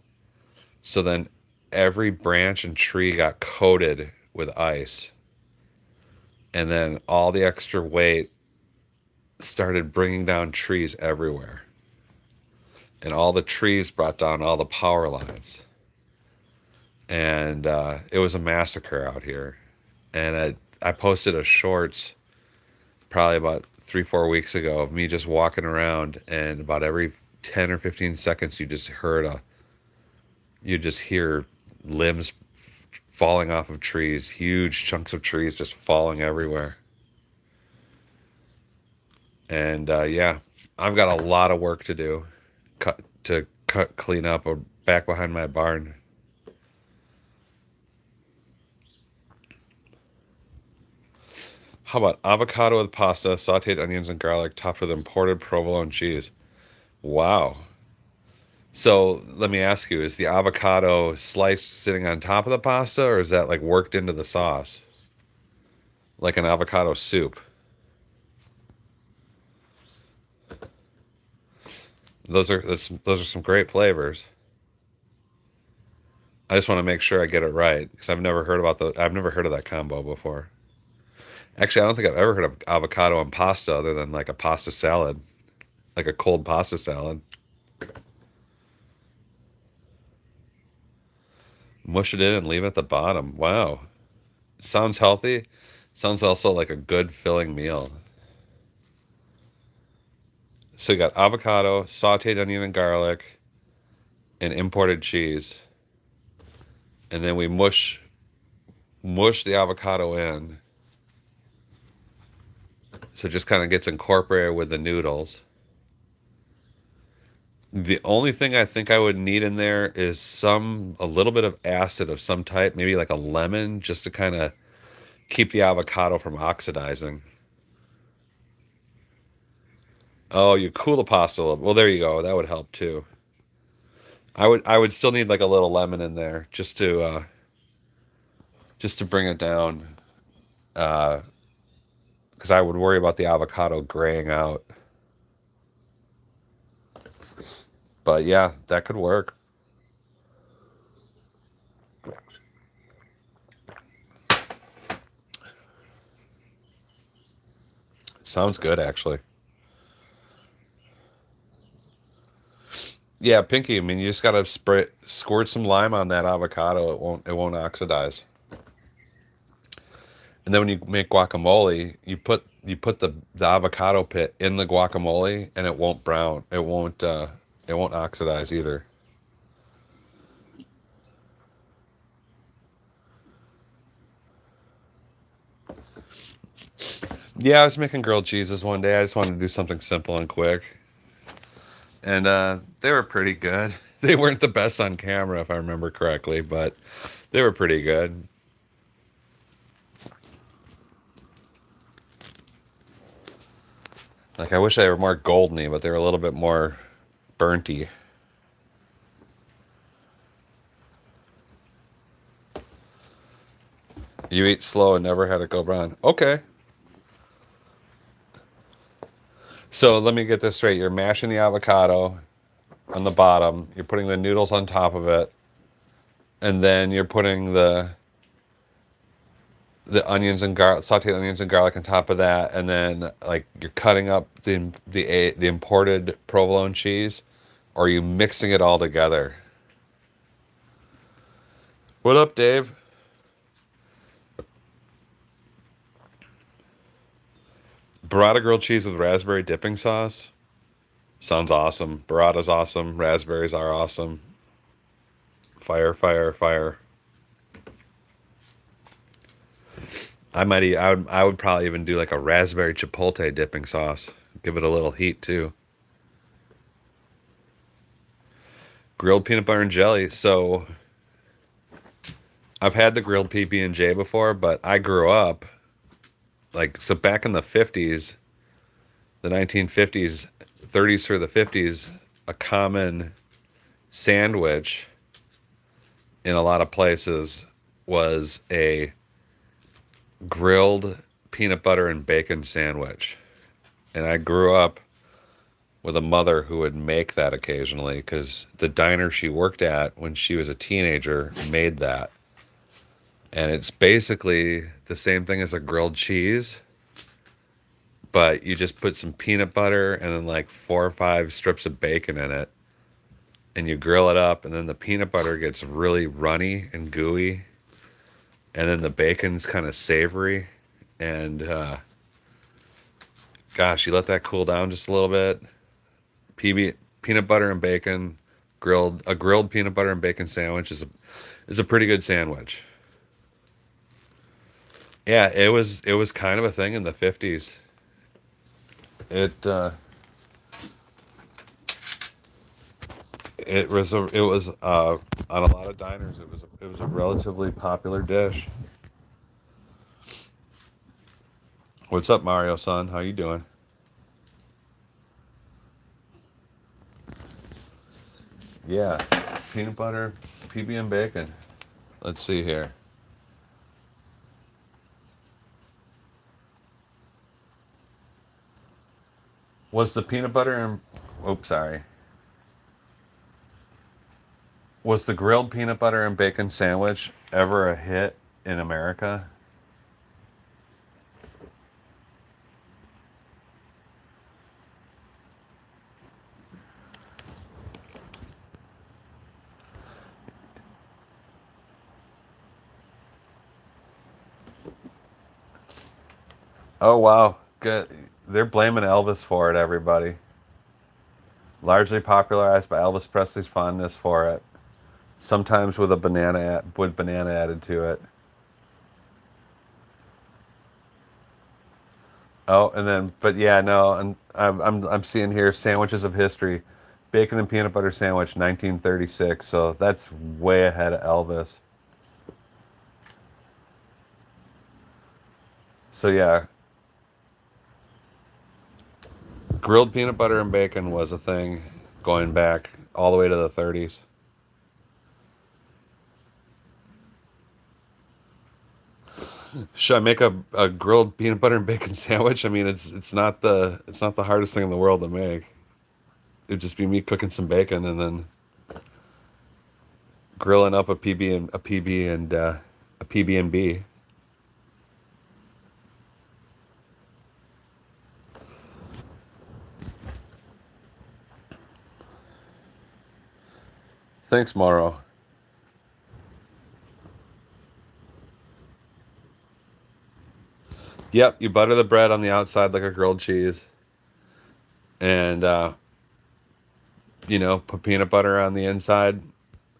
So then every branch and tree got coated with ice. And then all the extra weight started bringing down trees everywhere. And all the trees brought down all the power lines. And it was a massacre out here. And I posted a shorts probably about 3-4 weeks ago of me just walking around, and about every 10 or 15 seconds you just hear limbs falling off of trees, huge chunks of trees just falling everywhere. And yeah, I've got a lot of work to do, clean up back behind my barn. How about avocado with pasta, sauteed onions and garlic, topped with imported provolone cheese? Wow. So let me ask you, is the avocado sliced sitting on top of the pasta, or is that like worked into the sauce? Like an avocado soup? Those are some great flavors. I just want to make sure I get it right, because I've never heard of that combo before. Actually, I don't think I've ever heard of avocado and pasta other than like a pasta salad, like a cold pasta salad. Mush it in and leave it at the bottom. Wow. Sounds healthy. Sounds also like a good filling meal. So you got avocado, sauteed onion and garlic, and imported cheese. And then we mush the avocado in. So it just kind of gets incorporated with the noodles. The only thing I think I would need in there is a little bit of acid of some type, maybe like a lemon, just to kind of keep the avocado from oxidizing. Oh, you cool the pasta a little. Well, there you go. That would help too. I would still need like a little lemon in there just to bring it down. Because I would worry about the avocado graying out. But yeah, that could work. Sounds good, actually. Yeah, Pinky. I mean, you just gotta squirt some lime on that avocado. It won't oxidize. And then when you make guacamole, you put the avocado pit in the guacamole, and it won't brown. It won't oxidize either. Yeah, I was making grilled cheeses one day. I just wanted to do something simple and quick. And they were pretty good. They weren't the best on camera, if I remember correctly, but they were pretty good. Like, I wish they were more goldeny, but they were a little bit more burnty. You eat slow and never had it go brown. Okay. So let me get this straight. You're mashing the avocado on the bottom. You're putting the noodles on top of it. And then you're putting the onions and garlic, sauteed onions and garlic on top of that, and then like you're cutting up the imported provolone cheese, or are you mixing it all together? What up, Dave? Burrata grilled cheese with raspberry dipping sauce. Sounds awesome. Burrata's awesome. Raspberries are awesome. Fire, fire, fire. I would probably even do like a raspberry chipotle dipping sauce. Give it a little heat too. Grilled peanut butter and jelly. So I've had the grilled PB&J before, but I grew up so back in the 50s, the 1950s, 30s through the 50s, a common sandwich in a lot of places was a grilled peanut butter and bacon sandwich. And I grew up with a mother who would make that occasionally because the diner she worked at when she was a teenager made that. And it's basically the same thing as a grilled cheese, but you just put some peanut butter and then like 4 or 5 strips of bacon in it, and you grill it up, and then the peanut butter gets really runny and gooey, and then the bacon's kind of savory, and gosh, you let that cool down just a little bit. Peanut butter and bacon, grilled peanut butter and bacon sandwich is a pretty good sandwich. Yeah, it was kind of a thing in the 50s. It it was on a lot of diners. It was a relatively popular dish. What's up, Mario son? How you doing? Yeah, peanut butter, PB and bacon. Let's see here. Was the peanut butter and oops, sorry. Was the grilled peanut butter and bacon sandwich ever a hit in America? Oh wow, good. They're blaming Elvis for it, everybody. Largely popularized by Elvis Presley's fondness for it. Sometimes with banana added to it. Oh, and then, but yeah, no, and I'm seeing here sandwiches of history, bacon and peanut butter sandwich, 1936. So that's way ahead of Elvis. So yeah, grilled peanut butter and bacon was a thing going back all the way to the 30s. Should I make a grilled peanut butter and bacon sandwich? I mean, it's not the hardest thing in the world to make. It'd just be me cooking some bacon and then grilling up a PB and B. Thanks, Morrow. Yep, you butter the bread on the outside like a grilled cheese, and put peanut butter on the inside,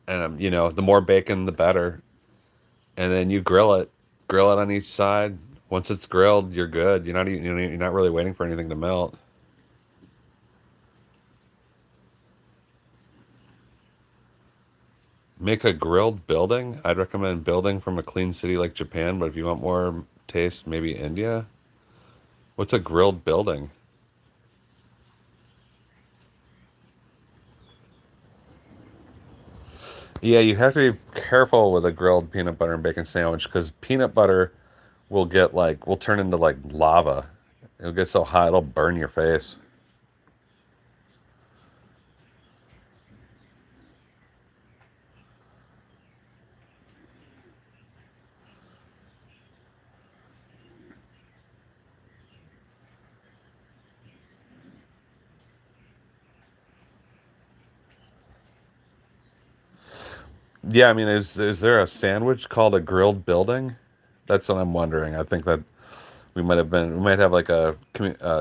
and the more bacon, the better. And then you grill it on each side. Once it's grilled, you're good. You're not really waiting for anything to melt. Make a grilled building. I'd recommend building from a clean city like Japan, but if you want more taste, maybe India. What's a grilled building? Yeah, you have to be careful with a grilled peanut butter and bacon sandwich because peanut butter will turn into like lava. It'll get so hot it'll burn your face. Yeah, I mean, is there a sandwich called a grilled building? That's what I'm wondering. I think that we might have like a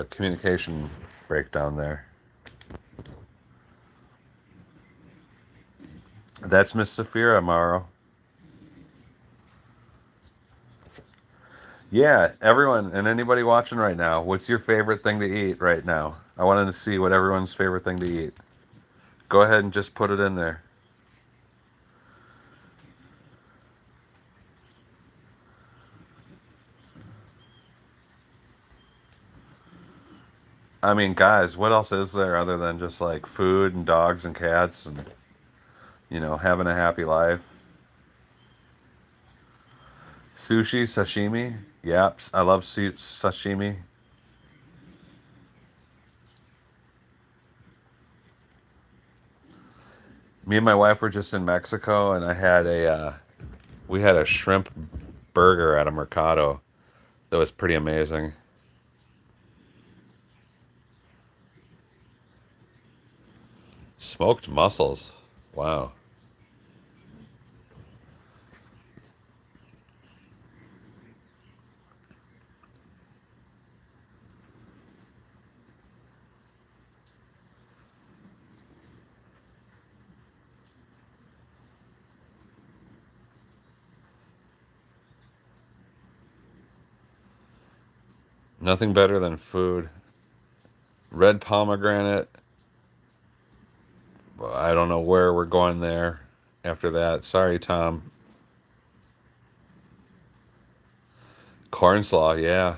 communication breakdown there. That's Miss Safira Amaro. Yeah, everyone and anybody watching right now, what's your favorite thing to eat right now? I wanted to see what everyone's favorite thing to eat. Go ahead and just put it in there. I mean, guys, what else is there other than just like food and dogs and cats and having a happy life? Sushi, sashimi. Yep, I love sashimi. Me and my wife were just in Mexico, and we had a shrimp burger at a mercado that was pretty amazing. Smoked mussels. Wow. Nothing better than food. Red pomegranate. I don't know where we're going there after that. Sorry, Tom. Corn slaw, yeah.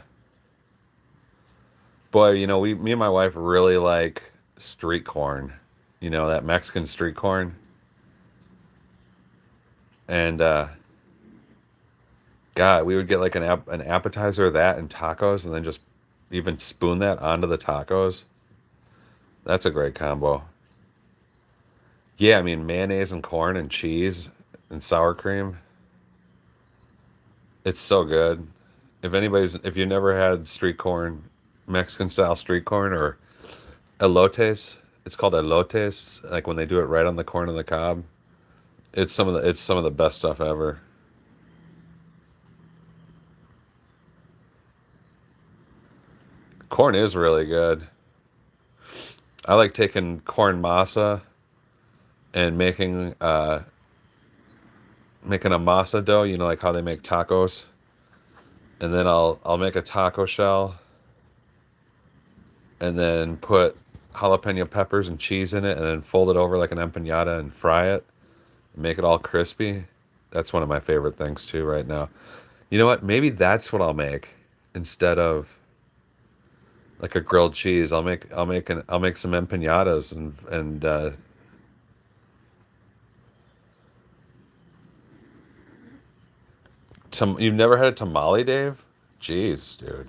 Boy, me and my wife really like street corn. That Mexican street corn. And God, we would get like an appetizer of that and tacos, and then just even spoon that onto the tacos. That's a great combo. Yeah, I mean mayonnaise and corn and cheese and sour cream. It's so good. If you never had street corn, Mexican style street corn or elotes, it's called elotes, like when they do it right on the corn on the cob. It's some of the best stuff ever. Corn is really good. I like taking corn masa and making a masa dough, like how they make tacos. And then I'll make a taco shell and then put jalapeno peppers and cheese in it and then fold it over like an empanada and fry it and make it all crispy. That's one of my favorite things too right now. You know what? Maybe that's what I'll make instead of like a grilled cheese. I'll make some empanadas and you've never had a tamale, Dave? Jeez, dude.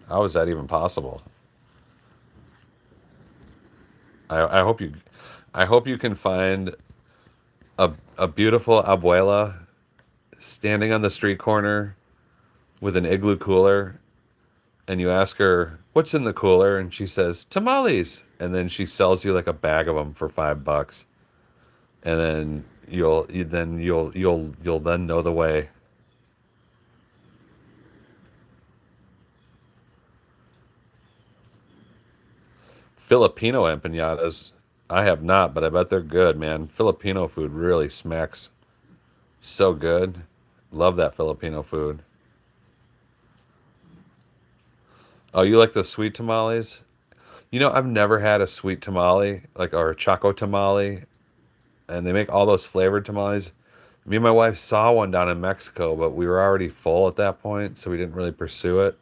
How is that even possible? I hope you can find a beautiful abuela standing on the street corner with an igloo cooler, and you ask her what's in the cooler, and she says tamales, and then she sells you like a bag of them for $5, and then you'll then know the way. Filipino empanadas, I have not, but I bet they're good, man. Filipino food really smacks so good. Love that Filipino food. Oh, you like the sweet tamales? I've never had a sweet tamale, like, or a choco tamale, and they make all those flavored tamales. Me and my wife saw one down in Mexico, but we were already full at that point, so we didn't really pursue it.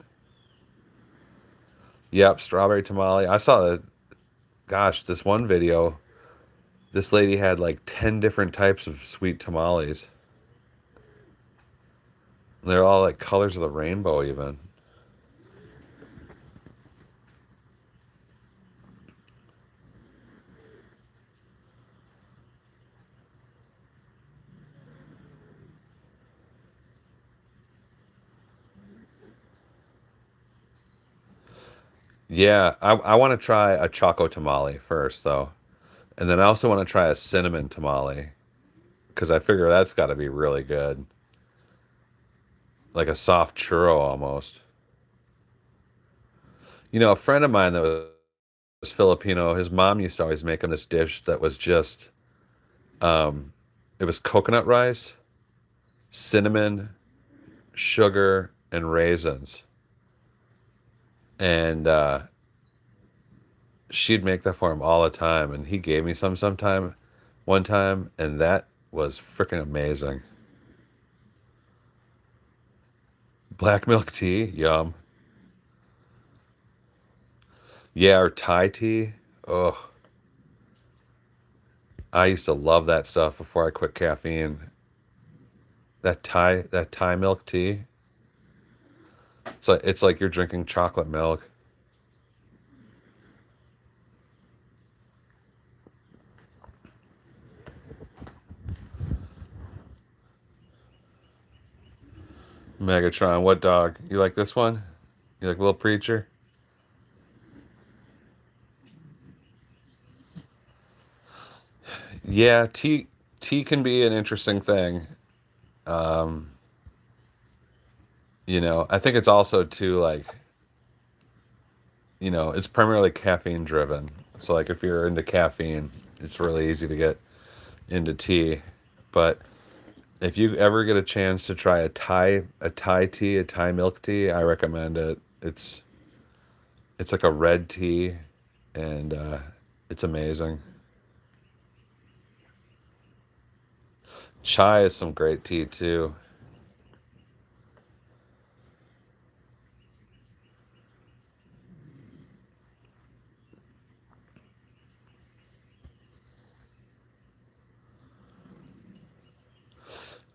Yep, strawberry tamale. I saw gosh, this one video, this lady had like 10 different types of sweet tamales. They're all like colors of the rainbow, even. Yeah, I want to try a choco tamale first, though. And then I also want to try a cinnamon tamale because I figure that's got to be really good. Like a soft churro almost. A friend of mine that was Filipino, his mom used to always make him this dish that was just, um, it was coconut rice, cinnamon, sugar, and raisins. And she'd make that for him all the time. And he gave me one time, and that was freaking amazing. Black milk tea, yum. Yeah, or Thai tea. Oh, I used to love that stuff before I quit caffeine. That Thai milk tea. It's like you're drinking chocolate milk. Megatron, what dog? You like this one? You like Little Preacher? Yeah, tea can be an interesting thing. Um, I think it's also too like, it's primarily caffeine driven. So like if you're into caffeine, it's really easy to get into tea. But if you ever get a chance to try a Thai tea, a Thai milk tea, I recommend it. It's like a red tea, and it's amazing. Chai is some great tea too.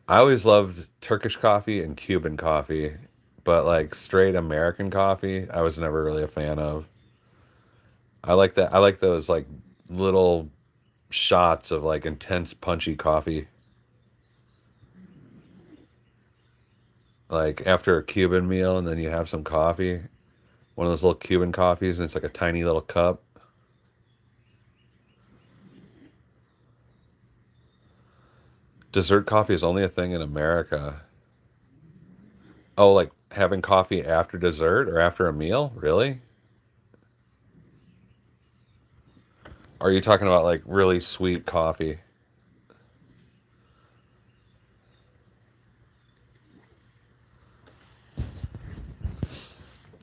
I always loved Turkish coffee and Cuban coffee, but like straight American coffee, I was never really a fan of. I like that. I like those like little shots of like intense punchy coffee. Like after a Cuban meal and then you have some coffee, one of those little Cuban coffees and it's like a tiny little cup. Dessert coffee is only a thing in America. Oh, like having coffee after dessert or after a meal? Really? Or are you talking about like really sweet coffee?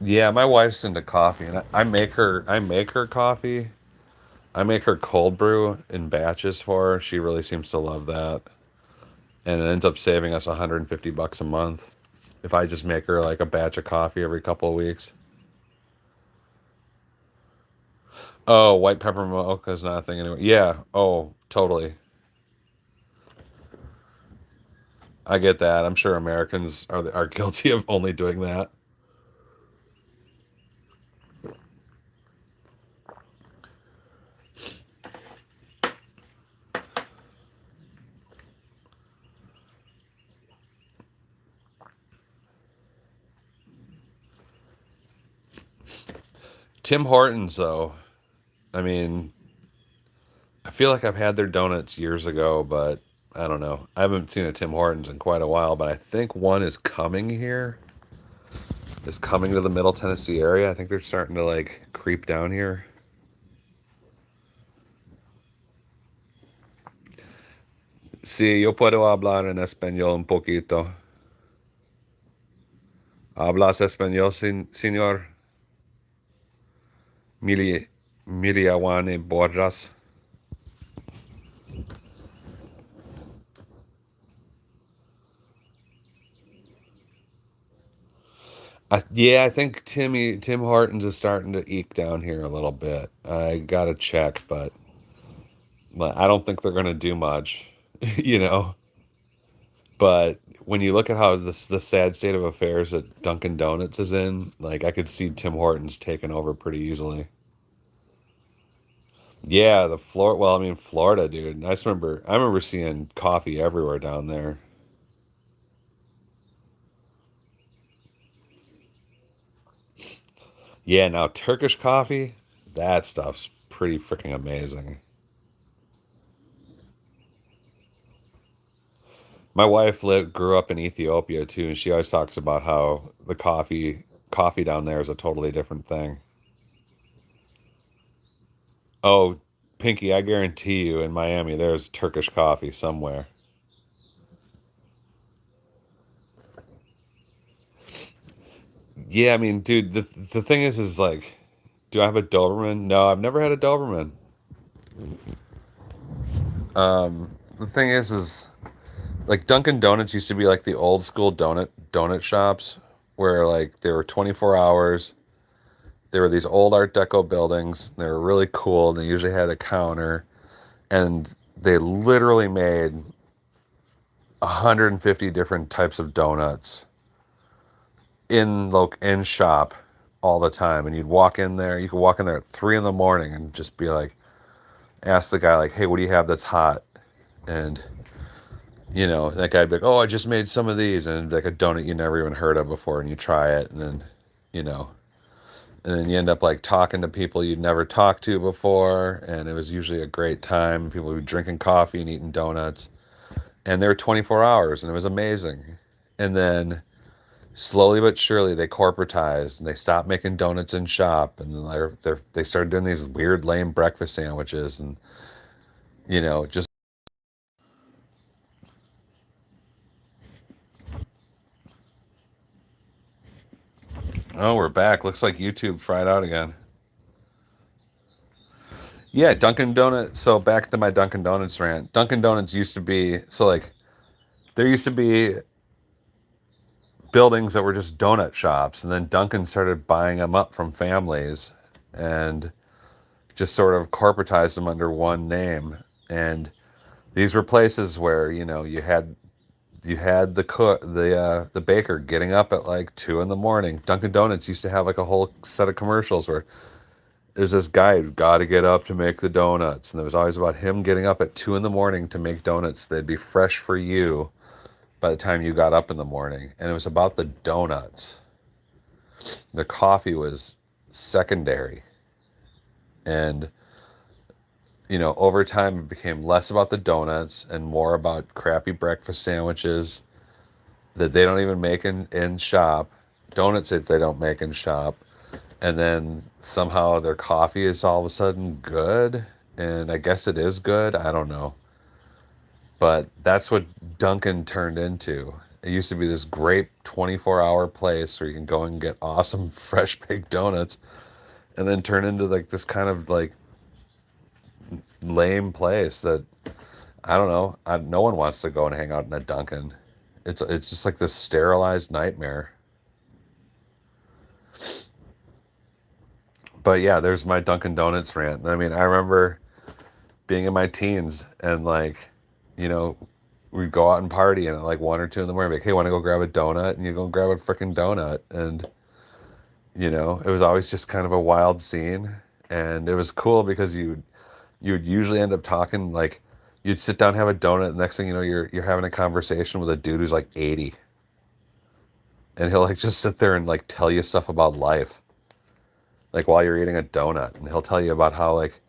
Yeah, my wife's into coffee, and I make her coffee. I make her cold brew in batches for her. She really seems to love that, and it ends up saving us $150 a month if I just make her like a batch of coffee every couple of weeks. Oh, white pepper mocha is not a thing anymore. Yeah. Oh, totally. I get that. I'm sure Americans are guilty of only doing that. Tim Hortons, though. I mean, I feel like I've had their donuts years ago, but I don't know. I haven't seen a Tim Hortons in quite a while, but I think one is coming here. Is coming to the Middle Tennessee area. I think they're starting to like creep down here. Sí, yo puedo hablar en español un poquito. ¿Hablas español, señor? Mili, Miliawane Borjas. Yeah, I think Tim Hortons is starting to eke down here a little bit. I gotta check, but I don't think they're gonna do much, you know. But when you look at how the sad state of affairs that Dunkin' Donuts is in, like I could see Tim Hortons taking over pretty easily. Yeah, the Florida. Well, I mean Florida, dude. I remember seeing coffee everywhere down there. Yeah, now Turkish coffee, that stuff's pretty freaking amazing. My wife grew up in Ethiopia too, and she always talks about how the coffee down there is a totally different thing. Oh, Pinky, I guarantee you in Miami there's Turkish coffee somewhere. Yeah, I mean, dude, the thing is like, do I have a Doberman? No, I've never had a Doberman. The thing is like Dunkin' Donuts used to be like the old school donut shops where like they were 24 hours. There were these old Art Deco buildings. They were really cool. And they usually had a counter, and they literally made 150 different types of donuts in shop all the time. And you'd walk in there. You could walk in there at 3 in the morning and just be like, ask the guy like, "Hey, what do you have that's hot?" And you know, that guy'd be like, oh, I just made some of these, and like a donut you never even heard of before, and you try it, and then, you know, and then you end up like talking to people you'd never talked to before, and it was usually a great time. People would be drinking coffee and eating donuts, and they were 24 hours, and it was amazing. And then slowly but surely they corporatized, and they stopped making donuts in shop, and they started doing these weird lame breakfast sandwiches, and you know, just oh, we're back. Looks like YouTube fried out again. Yeah, Dunkin' Donuts. So back to my Dunkin' Donuts rant. Dunkin' Donuts used to be so like there used to be buildings that were just donut shops, and then Dunkin' started buying them up from families and just sort of corporatized them under one name. And these were places where, you know, you had the baker getting up at like 2 in the morning. Dunkin' Donuts used to have like a whole set of commercials where there's this guy who got to get up to make the donuts, and it was always about him getting up at 2 in the morning to make donuts. They'd be fresh for you by the time you got up in the morning, and it was about the donuts. The coffee was secondary, and you know, over time it became less about the donuts and more about crappy breakfast sandwiches that they don't even make in shop, donuts that they don't make in shop, and then somehow their coffee is all of a sudden good, and I guess it is good, I don't know, but that's what Dunkin' turned into. It used to be this great 24-hour place where you can go and get awesome fresh baked donuts, and then turn into like this kind of like lame place that I don't know. No one wants to go and hang out in a Dunkin'. It's just like this sterilized nightmare. But yeah, there's my Dunkin' Donuts rant. I mean, I remember being in my teens and like, you know, we'd go out and party and at like 1 or 2 in the morning, like, hey, want to go grab a donut? And you go grab a freaking donut. And, you know, it was always just kind of a wild scene. And it was cool because you'd usually end up talking like you'd sit down, have a donut, and next thing you know, you're having a conversation with a dude who's like 80. And he'll like just sit there and like tell you stuff about life. Like while you're eating a donut. And he'll tell you about how like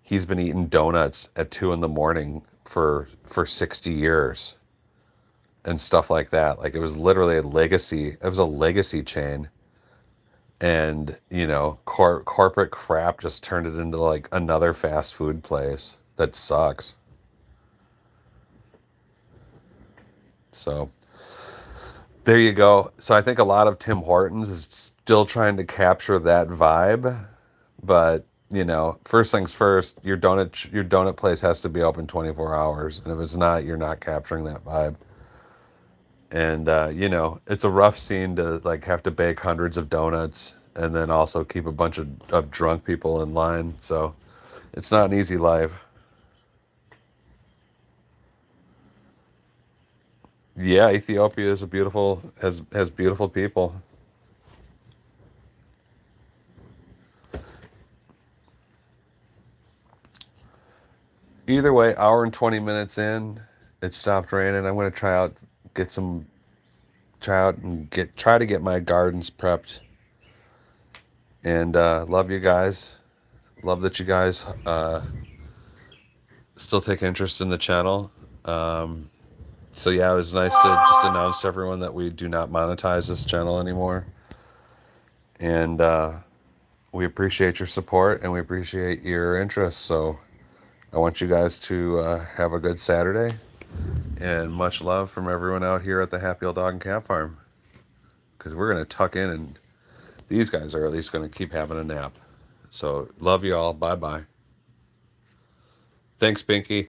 he's been eating donuts at 2 in the morning for 60 years and stuff like that. Like it was literally a legacy. It was a legacy chain, and you know, corporate crap just turned it into like another fast food place that sucks. So there you go. So I think a lot of Tim Hortons is still trying to capture that vibe, but you know, first things first, your donut place has to be open 24 hours, and if it's not, you're not capturing that vibe. And you know, it's a rough scene to like have to bake hundreds of donuts and then also keep a bunch of drunk people in line. So it's not an easy life. Yeah, Ethiopia is a beautiful has beautiful people. Either way, hour and 20 minutes in, it stopped raining. I'm gonna get some try out and try to get my gardens prepped. And love you guys. Love that you guys still take interest in the channel. Um, so yeah, it was nice to just announce to everyone that we do not monetize this channel anymore. And we appreciate your support and we appreciate your interest. So I want you guys to have a good Saturday, and much love from everyone out here at the Happy Old Dog and Cat Farm. Because we're going to tuck in, and these guys are at least going to keep having a nap. So love you all. Bye bye. Thanks, Pinky.